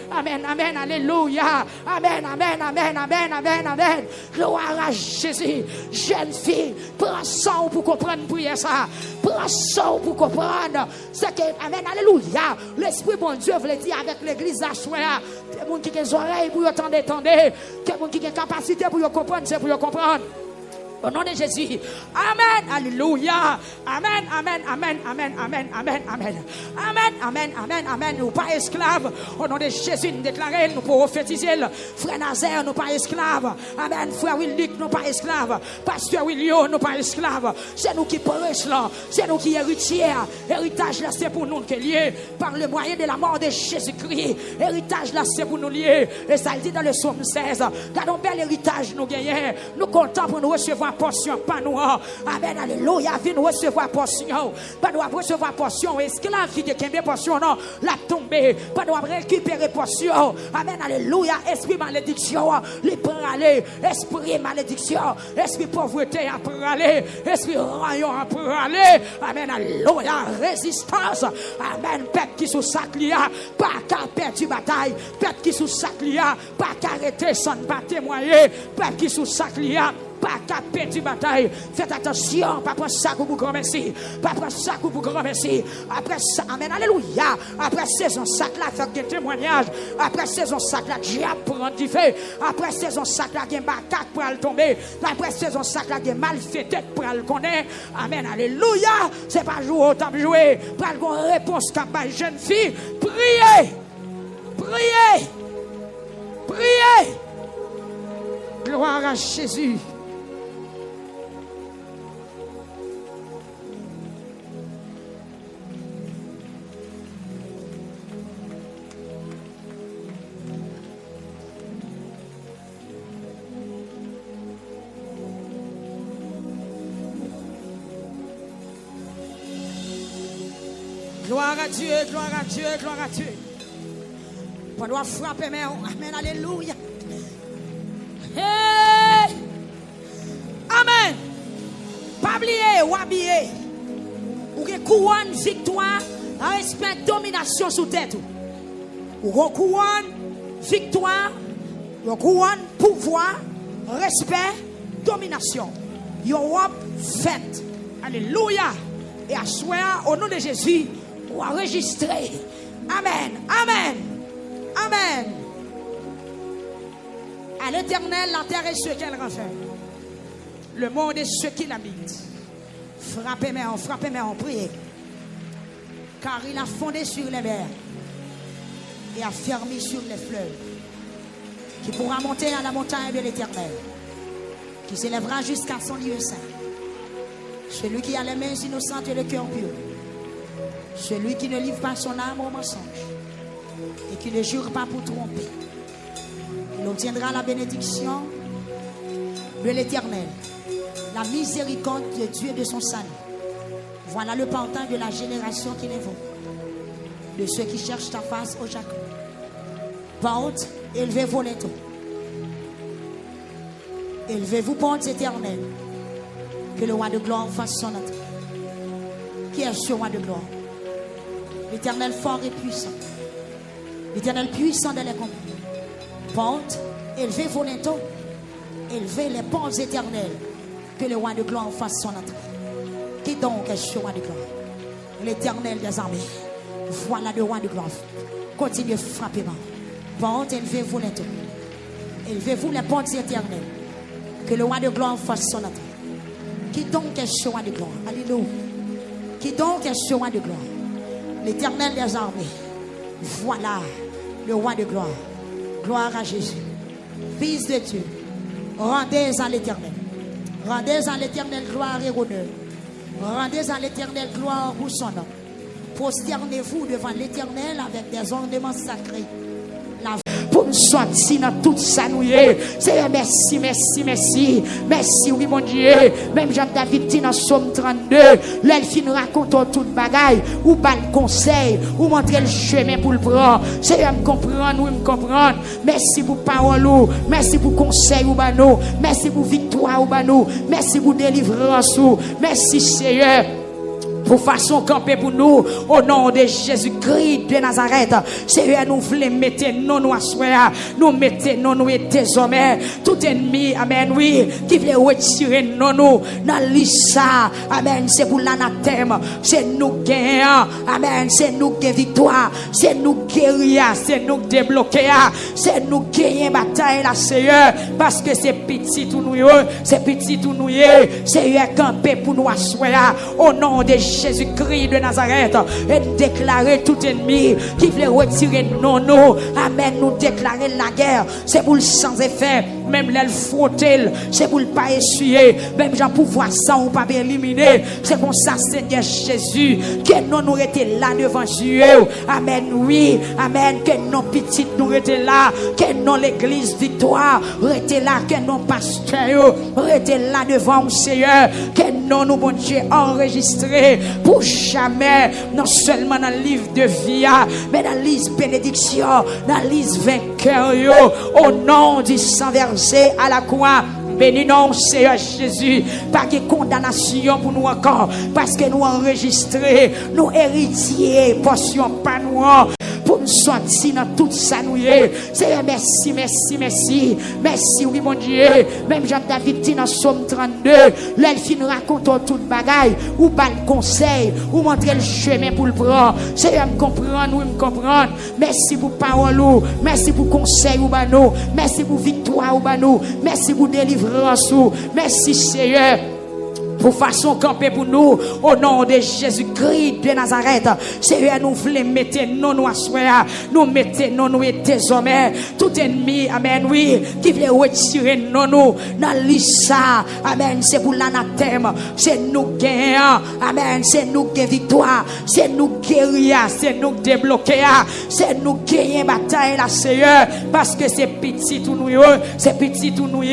amen, amen, alléluia, amen, gloire à Jésus, jeune fille, prends ça pour comprendre prier ça, prends ça pour comprendre, c'est que, amen, alléluia, l'Esprit bon Dieu veut dire avec l'église à choix, des gens qui ont des oreilles pour entendre, des gens qui ont des capacités pour comprendre, c'est pour comprendre. Au nom de Jésus. Amen. Alléluia. Amen. Nous pas esclaves. Au nom de Jésus, nous déclarons, nous pouvons prophétiser. Frère Nazaire, nous pas esclaves. Amen. Frère Willick, nous pas esclaves. Pasteur William, nous pas esclaves. C'est nous qui prêchons là. C'est nous qui héritiers. Héritage là, c'est pour nous qui est lié par le moyen de la mort de Jésus-Christ. Héritage là, c'est pour nous lier. Et ça le dit dans le psaume 16. Gardons bel héritage nous gagnons. Nous comptons pour nous recevoir portion, pas nous. Amen, alléluia, viens nous recevoir portion. Pas nous recevoir portion. Esclave qui a portion, non, la tomber. Pas nous récupérer portion. Amen, alléluia. Esprit malédiction, les prend aller. Esprit malédiction, esprit pauvreté, à prendre aller. Esprit rayon, à prendre aller. Amen, alléluia. Résistance. Amen, peuple qui sous sac lia, pas qu'à perdre du bataille. Peuple qui sous sac lia, pas qu'à arrêter sans pas témoigner. Peuple qui sous sac lia, pas qu'à perdre du bataille. Faites attention, pas prendre ça pour grand merci. Pas prendre ça pour grand merci. Après ça, amen, alléluia. Après saison sac là, faire des témoignages. Après saison sac là, diable prend du feu. Après saison sac là, il y a macaque pour le tomber. Après saison sac là, il y a mal fait tête pour le connaître. Amen, alléluia. C'est pas jouer autant jouer. Pour une réponse capable, jeune fille. Priez. Priez. Priez. Gloire à Jésus. Gloire à Dieu, gloire à Dieu, gloire à Dieu. On doit frapper, mais amen, alléluia. Hey! Amen. Pas oublier ou habiller. Ou que couronne victoire, respect, domination sous tête. Ou couronne victoire, ou couronne pouvoir, respect, domination. Europe fête. Alléluia. Et à soir, au nom de Jésus, ou enregistrer. Amen. Amen. Amen. À l'Éternel, la terre est ce qu'elle renferme. Le monde est ce qu'il habite. Frappez-moi, priez. Car il a fondé sur les mers et a fermé sur les fleuves. Qui pourra monter à la montagne de l'Éternel. Qui s'élèvera jusqu'à son lieu saint. Celui qui a les mains innocentes et le cœur pur. Celui qui ne livre pas son âme au mensonge. Et qui ne jure pas pour tromper. Il obtiendra la bénédiction de l'Éternel. La miséricorde de Dieu de son salut. Voilà le pantin de la génération qui l'évoque. De ceux qui cherchent ta face au Jacob. Porte, élevez vos lettres. Élevez-vous, portes éternelles. Que le roi de gloire fasse son entrée. Qui est ce roi de gloire? L'Éternel fort et puissant. L'Éternel puissant dans les combats. Porte, élevez vos linteaux. Élevez les portes éternelles. Que le roi de gloire fasse son entrée. Qui donc est ce roi de gloire? L'Éternel des armées. Voilà le roi de gloire. Continuez, frappez-moi. Porte, élevez-vous les tours. Élevez-vous les portes éternelles. Que le roi de gloire fasse son entrée. Qui donc est ce roi de gloire? Alléluia. Qui donc est ce roi de gloire? L'Éternel des armées. Voilà le roi de gloire. Gloire à Jésus. Fils de Dieu. Rendez à l'Éternel. Rendez à l'Éternel gloire et honneur. Rendez à l'Éternel gloire pour son nom. Prosternez-vous devant l'Éternel avec des ornements sacrés. Pour nous sortir dans tout ça, nous c'est merci, merci, merci, merci, oui, mon Dieu. Même Jean-David dit dans Somme 32, l'elfine raconte toute bagaille, ou pas le conseil, ou montrer le chemin pour le prendre. C'est me comprendre, oui, me comprendre. Merci pour parole, merci pour conseil, ou bano, merci pour victoire, ou bano, merci pour délivrance, merci, Seigneur. Pour façon camper pour nous, au nom de Jésus-Christ de Nazareth. Seigneur, nous voulons mettre nous à soir, nous mettons nous désormais, tout ennemi, amen, oui, qui veut retirer nous dans l'issa, amen, c'est pour l'anathème, c'est nous gagnants, amen, c'est nous qui victoire, c'est nous guérir, c'est nous débloquer, c'est nous gagner bataille, la Seigneur, parce que c'est petit tout nous, c'est petit tout nous, Seigneur, camper pour nous à soir, au nom de Jésus-Christ de Nazareth, et déclarer tout ennemi qui veut retirer nous, amen, nous déclarer la guerre, c'est pour le sans effet, même l'aile frotter, c'est pour le pas essuyer, même j'en pouvoir ça ou pas éliminer, c'est comme ça, Seigneur Jésus, que nous étions là devant Dieu, amen, oui, amen, que nos petites nous étions là, que nos l'église victoire, étaient là, que nos pasteurs étaient là devant Seigneur, que nous, bon Dieu, enregistrés pour jamais, non seulement dans le livre de vie, mais dans le livre bénédiction, dans le livre vainqueur, au nom du sang versé à la croix. Béni non, Seigneur Jésus, pas de condamnation pour nous encore, parce que nous enregistrés, nous héritiers, portion pas nous. Pour nous sortir dans tout ça, nous Seigneur, merci, merci, merci, merci, oui, mon Dieu. Même Jean-David dit dans Somme 32, l'elfine raconte toute bagaille, ou pas le conseil, ou montrer le chemin pour le prendre. Seigneur, me comprendre, oui, me comprendre. Merci pour parole, merci pour conseil, ou bano, merci pour victoire, ou bano, merci pour délivrance, merci, Seigneur. Pour façon camper pour nous, au nom de Jésus-Christ de Nazareth. Seigneur, nous voulons mettre nous à soir, nous mettons nous désormais, tout ennemi, amen, oui, qui veut retirer nous dans l'issa, amen, c'est pour l'anathème, c'est nous gagnants, amen, c'est nous qui victoire, c'est nous guérir, c'est nous débloquer, c'est nous gagner bataille, la Seigneur, parce que c'est petit tout nous, c'est petit tout nous,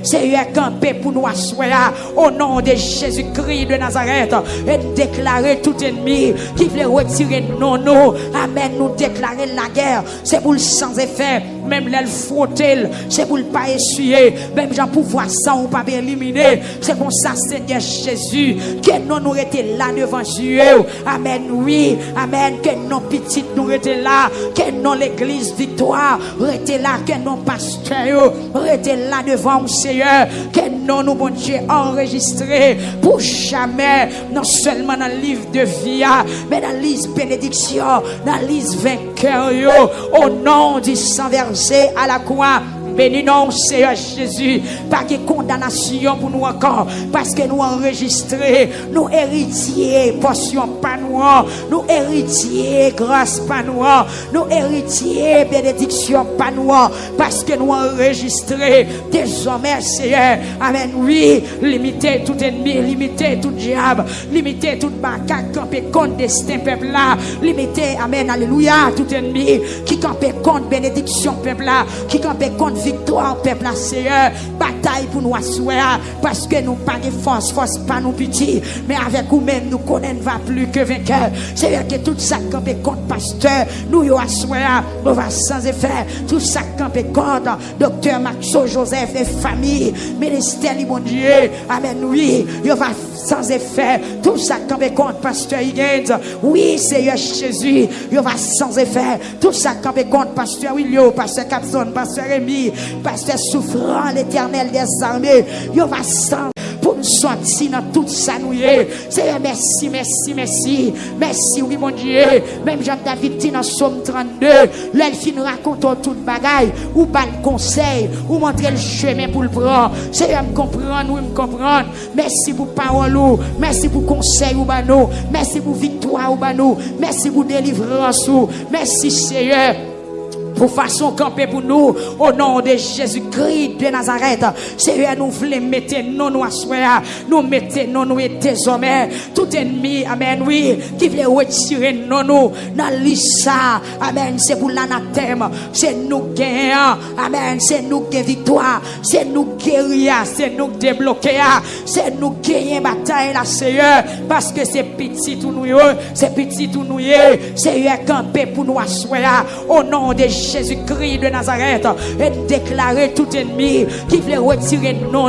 Seigneur, camper pour nous à soir, au nom de Jésus-Christ de Nazareth, et déclarer tout ennemi qui veut retirer nous, amen, nous déclarer la guerre, c'est pour le sans effet, même l'aile frotter, c'est pour le pas essuyer, même j'en pouvoir ça ou pas éliminer, c'est comme ça, Seigneur Jésus, que nous étions là devant Dieu, amen, oui, amen, que nos petites nous étaient là, que nos l'église victoire étaient là, que nos pasteurs étaient là devant Seigneur, que nous, bon Dieu, enregistrés pour jamais, non seulement dans le livre de vie, mais dans le livre bénédiction, dans le livre vainqueur, au nom du sang versé à la croix. Béni non, Seigneur Jésus, pas de condamnation pour nous encore, parce que nous enregistrés, nous héritiers, portion pas nous héritiers, grâce pas nous héritiers, bénédiction pas nous, parce que nous enregistrés, désormais, Seigneur, amen, oui, limiter tout ennemi, limiter tout diable, limiter tout bacaque, camper contre destin peuple là, limiter, amen, alléluia, tout ennemi, qui camper contre bénédiction peuple là, qui camper contre victoire, peuple, Seigneur, bataille pour nous asseoir, parce que nous pas de force pas nous petits, mais avec nous-mêmes, nous connaissons va plus que vainqueur. Seigneur, que tout ça campé contre pasteur, nous y asseoir, nous va sans effet, tout ça campé contre docteur Maxo Joseph et famille, ministère, mon Dieu, amen, oui, il va sans effet, tout ça campé contre pasteur Higgins, oui, Seigneur Jésus, il va sans effet, tout ça campé contre pasteur Willio, pasteur Capson, pasteur Rémi, pasteur souffrant, l'Éternel des armées, il va sans pour nous sortir dans tout ça nous est. Seigneur, merci, merci, merci. Merci, oui, mon Dieu. Même Jean-David dit dans Somme 32, l'elfine raconte toute bagaille, ou pas le conseil, ou montrer le chemin pour le prendre. Seigneur, me comprendre, oui, me comprendre. Merci pour parole, merci pour conseil, ou bano. Merci pour victoire, ou bano. Merci pour délivrance, merci, Seigneur. Pour façon camper pour nous, au nom de Jésus-Christ de Nazareth. Seigneur, nous voulons mettre nous à soir, nous mettons nous et désormais, tout ennemi, amen, oui, qui veut retirer nous dans l'issa, amen, c'est pour l'anathème, c'est nous gagnants, amen, c'est nous qui victoire, c'est nous guérir, c'est nous débloquer, c'est nous gagner bataille là, Seigneur, parce que c'est petit tout nous, c'est petit tout nous, Seigneur, camper pour nous à soir, au nom de Jésus-Christ de Nazareth, et déclarer tout ennemi qui veut retirer nous,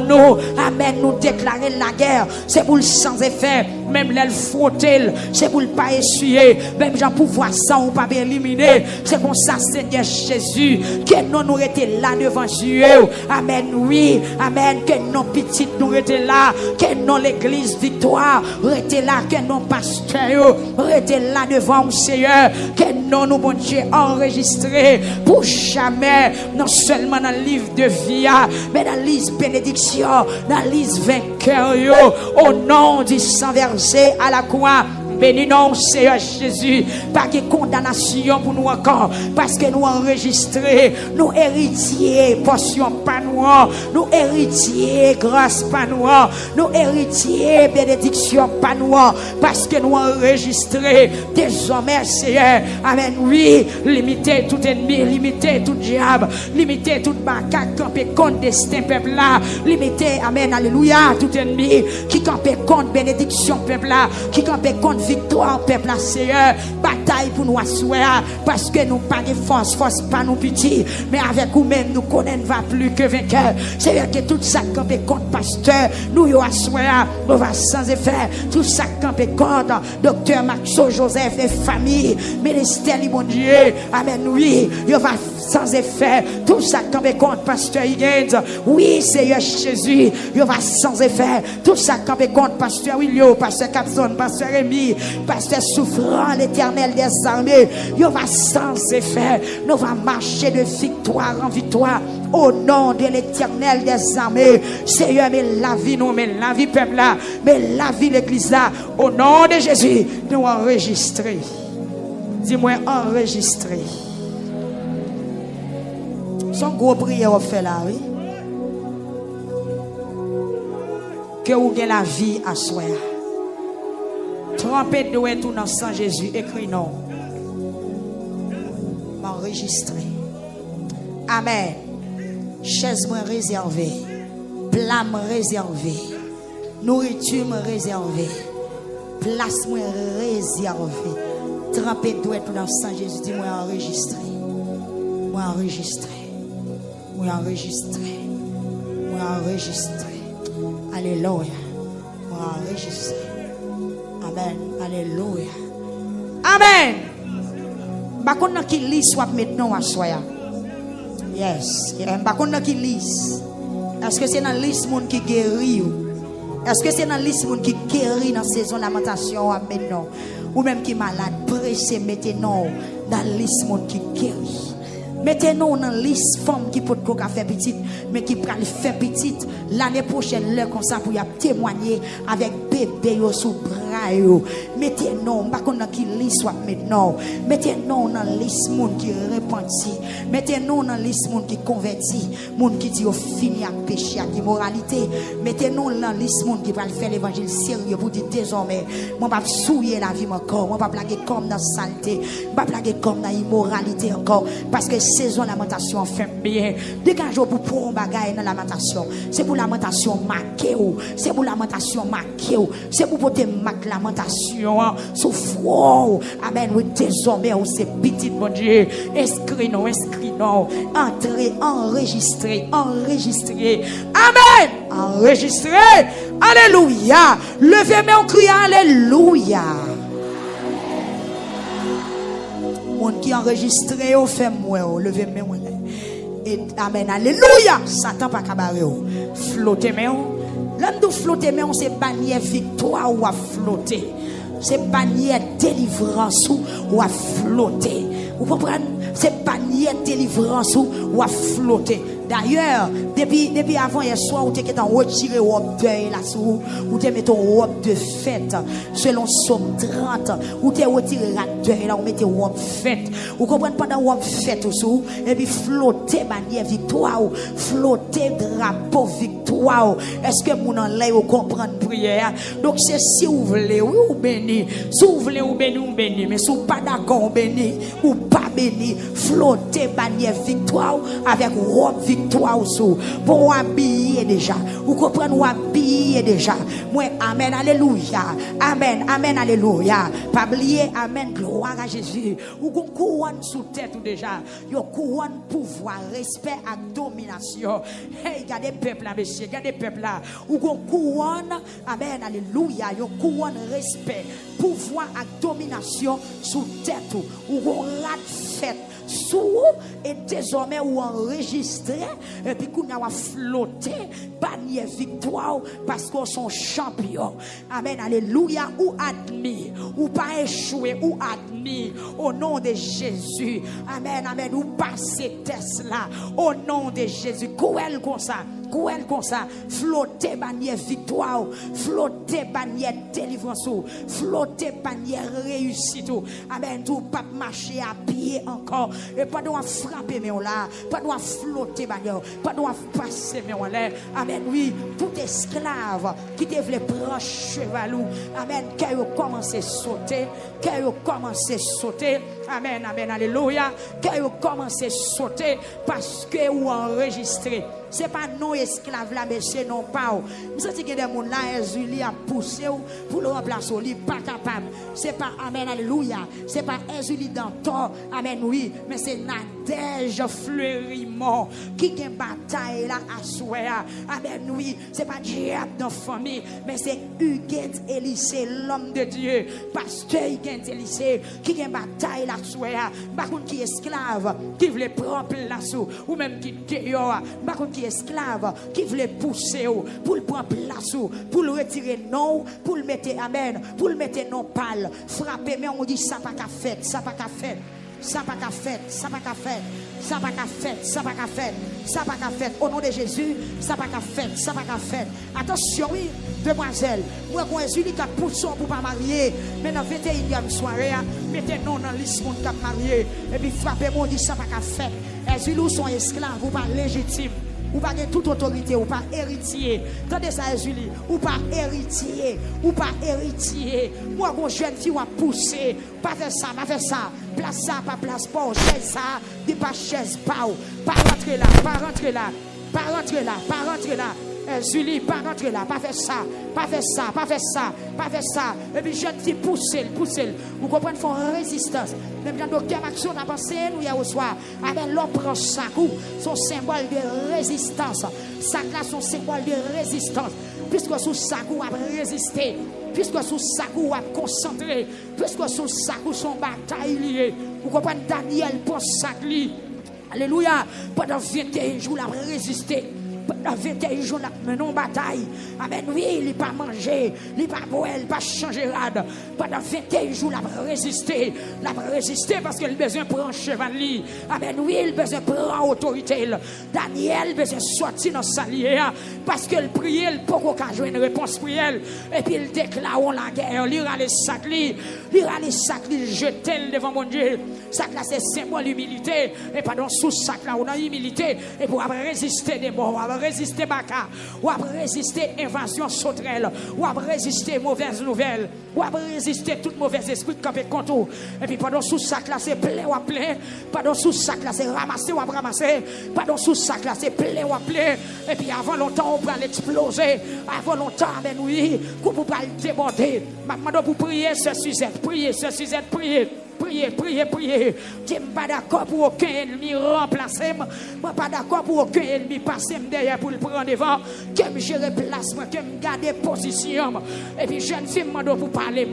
amen, nous déclarer la guerre, c'est pour le sans effet, même l'aile frotter, c'est pour le pas essuyer, même j'en pouvoir ça, on pas éliminer, c'est pour ça, Seigneur Jésus, que nous étions là devant Dieu, amen, oui, amen, que nos petites nous étions là, que non l'église victoire, étions là, que nos pasteurs, étions là devant le Seigneur, que nous, bon Dieu, enregistrés, pour jamais, non seulement dans le livre de vie, mais dans le livre bénédiction, dans le livre vainqueur, au nom du sang versé à la croix. Béni non, Seigneur Jésus, pas de condamnation pour nous encore, parce que nous enregistrés, nous héritiers, portion pas nous héritiers, grâce pas nous héritiers, bénédiction pas nous, parce que nous enregistrés, désormais, Seigneur, amen, oui, limiter tout ennemi, limiter tout diable, limiter tout macaque, camper contre destin peuple là, limiter, amen, alléluia, tout ennemi, qui camper contre bénédiction peuple là, qui camper contre victoire peuple là, Seigneur, bataille pour nous asseoir, parce que nous pas de force pas nous petits, mais avec nous-mêmes nous connaissons va plus que vainqueur. Seigneur, que tout ça campé contre pasteur, nous y asseoir, nous va sans effet, tout ça campé contre docteur Maxo Joseph et famille, ministère mon Dieu, amen, oui, il va sans effet, tout ça campé contre pasteur Higgins, oui, Seigneur Jésus, il va sans effet, tout ça campé contre pasteur Willio, pasteur Capson, pasteur Rémi, pasteur souffrant, l'éternel des armées, il va sans effet, nous va marcher de victoire en victoire, au nom de l'éternel des armées, Seigneur, mais la vie nous, mais la vie peuple là, mais la vie l'église là, au nom de Jésus, nous enregistrer. Dis-moi enregistrer. Son gros prière on fait là, oui. Que vous avez la vie à soi. Trompez de tout dans sang Jésus, écrit non. M'enregistrer. Amen. Chaise moi réservée, plat moi réservé, nourriture moi réservée, place moi réservée. Trempé doit tout dans le sang Jésus, dis moi enregistré. Moi enregistré. Moi enregistré. Moi enregistré. Alléluia. Moi enregistré. Amen. Alléluia. Amen. Ba konn ki lit soit maintenant à soya. Yes. Ba konn ki lit. Est-ce que c'est dans liste monde qui guérit? Est-ce que c'est dans liste monde qui guérit dans saison lamentation maintenant? Ou même qui malade, pressé, mettez-nous dans la liste monde qui guérit. Mettez-nous dans la liste femme qui peut faire petite, mais qui peut faire petite l'année prochaine, là comme ça pour y témoigner avec bébé sous bras. Mettez-nous, pas qu'on a qui liste soit maintenant. Mettez-nous dans la liste monde qui repentit. Mettez-nous dans la liste monde qui convertit, monde qui dit au fini à péché, à immoralité. Mettez-nous dans la liste monde qui va faire l'évangile sérieux pour dire désormais, moi pas souiller la vie encore, moi pas blaguer comme dans la saleté, pas blaguer comme dans l'immoralité encore, parce que saison lamentation fait bien. Dégagez pour prendre bagaille dans lamentation. C'est pour lamentation marquée, c'est pour lamentation marquée, c'est pour porter marque lamentation souffrant. Amen. Oui, désormais c'est petit bon Dieu. Inscrit non, entrez, enregistrez. Amen. Enregistrez. Alléluia. Levez-moi en criant alléluia. Monde qui enregistré au fait moi lever mes et amen alléluia Satan pas cabaret flotter mais L'homme de flotter, mais on s'est bannière victoire ou à flotter. C'est bannière délivrance ou à flotter. Vous comprenez? C'est bannière délivrance ou à flotter. D'ailleurs, depuis avant hier soir, vous avez retiré robe deuil là sous, vous avez mis robe de fête selon Somme 30, vous avez retiré la deuil là, vous mettez robe fête. Vous comprenez pendant robe fête aussi, et puis flotter bannière victoire, flotter drapeau victoire. Est-ce que vous en l'air vous comprenez prière? Donc c'est si vous voulez, oui ou béni, si vous voulez ou béni, mais si vous pas d'accord ou béni ou pas béni, flotter bannière victoire avec robe victoire. Pour habiller déjà. Vous comprenez, vous habiller déjà. Moi, amen, alléluia. Amen, amen, alléluia. Pas oublier, amen, gloire à Jésus. Vous avez couronne sous tête déjà. Vous avez couronne pouvoir, respect et domination. Hey, regardez peuple là, monsieur, regardez peuple là. Vous avez couronne, amen, alléluia. Vous avez couronne, respect, pouvoir et domination sous tête. Vous avez rat fête. Sous et désormais ou enregistré et puis qu'on a flotté bannière victoire parce qu'on sont champions. Amen, alléluia. Ou admis ou pas échoué ou admis au nom de Jésus. Amen, amen. Ou passer test là au nom de Jésus. Cruel comme ça. Cruel comme ça, flotter bannière victoire, flotter bannière délivrance, flotter bannière réussite. Amen, tout pas marcher à pied encore, et pas doit frapper mais on là, pas doit flotter bannière, pas doit passer mais on là. Amen, oui, tout esclave qui devait prendre chevalou, amen, quand il commence à sauter, quand il commence à sauter, amen, amen, alléluia, quand il commence à sauter parce que vous enregistrez. C'est pas non esclave là, mais c'est non pas. Vous savez que des gens là, Jésus a poussé pour le remplacer, il n'est pas capable. C'est pas, amen, alléluia. C'est pas Jésus dans tort, amen, oui. Mais c'est Nadège Fleurimont qui a une bataille là à souhait. Amen, oui. C'est pas diable dans la famille, mais c'est Huguette Élysée, l'homme de Dieu. Pasteur Huguette Élysée qui a une bataille là à souhait. Par contre, qui est esclave, qui veut prendre place, ou même qui est par contre, esclave qui voulait pousser pour le prendre place pour le retirer non pour le mettre amen pour le mettre non pâle frapper mais on dit ça pas qu'à faire ça pas qu'à faire ça pas qu'à faire ça pas qu'à faire ça pas qu'à faire ça pas qu'à faire ça pas qu'à faire au nom de Jésus ça pas qu'à faire ça pas qu'à faire attention oui demoiselle moi quand Jésus qui a poussé pour pas marier mais dans 21e soirée mettez non dans liste monde qui a marié et puis frapper moi dit ça pas qu'à faire Jésus nous sont esclaves ou pas légitimes ou pas de toute autorité, ou pas héritier. Tendez ça, Julie, ou pas héritier, ou pas héritier. Moi, mon jeune fille, a poussé, pas faire ça, pas faire ça. Place ça, pas place pas, chaise ça, dit pas chaise pas, pas rentrer là, pas rentrer là, pas rentrer là, pas rentrer là. Julie, pas rentrer là, pas faire ça, pas faire ça, pas faire ça, pas faire ça. Et puis jeune fille, poussez. Vous comprenez, font résistance. Même dans le docteur Maxon a pensé, nous hier au soir, avec l'homme prend sa coup, son symbole de résistance. Ça là, son symbole de résistance. Puisque sous sa coup, a résisté. Puisque sous sa coup, a concentré. Puisque sous sa coup, son bataille liée. Vous comprenez, Daniel pense sa lui. Alléluia. Pendant 21 jours, il a résisté. Pendant 21 jours, nous menons bataille. Amen. Oui, il n'a pas mangé, il n'a pas boire, il n'a pas changé rade. Pendant 21 jours, il a résisté. Il a résisté parce qu'il a besoin de prendre cheval. Amen. Oui, il a besoin de prendre autorité. Daniel a besoin de sortir dans sa liée. Parce qu'il priait, il peut pas jouer une réponse prière. Et puis il déclare la guerre. Il ira les sacs, il jeter devant mon Dieu. Sac là, c'est symbole d'humilité. Et pardon, sous sac là, on a humilité. Et pour résister des morts. Résister baka, ou à résister invasion sauterelle, ou à résister mauvaises nouvelles, ou à résister tout mauvais esprit de camper contre. Et puis pendant sous sac là c'est plein ou à plein, pendant sous sac là c'est ramasser ou à ramasser, pendant sous sac là c'est plein ou à plein. Et puis avant longtemps on va l'exploser, avant longtemps mais oui, qu'on peut pas le déborder. Maintenant pour prier ce sujet, prier. priez. Je ne suis pas d'accord pour aucun ennemi remplacer. Je ne suis pas d'accord pour aucun ennemi passer derrière pour le prendre devant. Que je replace, que je garde position. Et puis, jeune fille, je demande pour parler.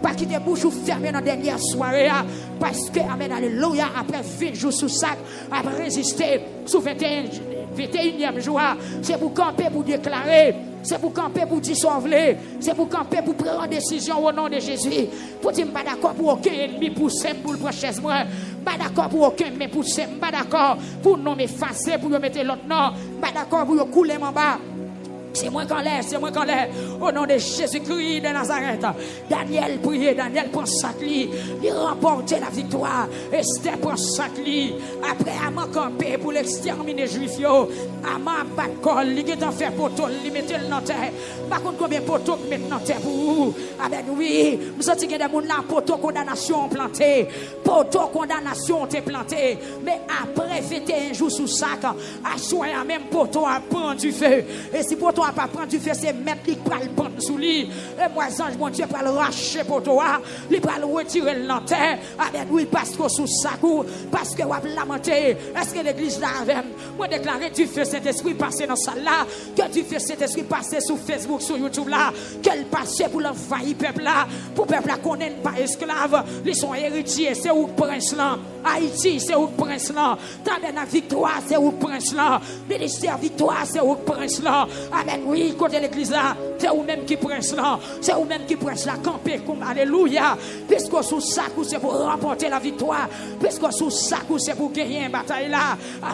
Pas quitter bouche ou fermer dans la dernière soirée. Parce que, amen, alléluia, après 20 jours sous sac, après résister, sous 21e jour, c'est pour camper, pour déclarer. C'est pour camper, pour dissolver. C'est pour camper, pour prendre décision au nom de Jésus. Pour dire, je ne suis pas d'accord pour aucun ennemi pousser pour le prochain mois. Je ne suis pas d'accord pour aucun ennemi pousser. Je ne suis pas d'accord pour non m'effacer, pour mettre l'autre nom. Je ne suis pas d'accord pour couler en bas. C'est moi qu'on l'air. Au nom de Jésus-Christ de Nazareth. Daniel priait, Daniel prend sac lit. Il remportait la victoire. Esther prend sac lit. Après, Aman campé pour l'exterminer juif. Aman bat col. Il est en fait poteau. Il mettait le terre. Par contre, combien de poteaux mettent dans terre pour vous? Amen, oui. Nous sentons qu'il y a des gens là, poteau condamnation planté. Poteau condamnation t'es planté. Mais après, fêter un jour sous sac. À soin, même poteau à prendre du feu. Et si poteau à pas prendre du feu, c'est mettre qui va le prendre sous lui. Et moi, ange, mon Dieu, va le racher pour toi. Il va le retirer le terre. Amen, oui, parce que sous sac, parce que vous avez lamenté. Est-ce que l'église là avec moi déclarer du feu cet esprit passer dans salle là, que du feu cet esprit passer sur Facebook, sur YouTube là, qu'elle passe pour l'envahir peuple là, pour peuple là qu'on n'est pas esclave. Ils sont héritiers, c'est où prince là. Haïti, c'est où prince là. Tabernacle victoire, c'est où prince là. Ministère victoire, c'est où prince là. Amen, oui, côté l'église là, c'est où même qui prince là. C'est où même qui prince là, camper comme alléluia. Puisque sous ça, c'est pour remporter la victoire. Puisque sous ça, c'est pour gagner une bataille là.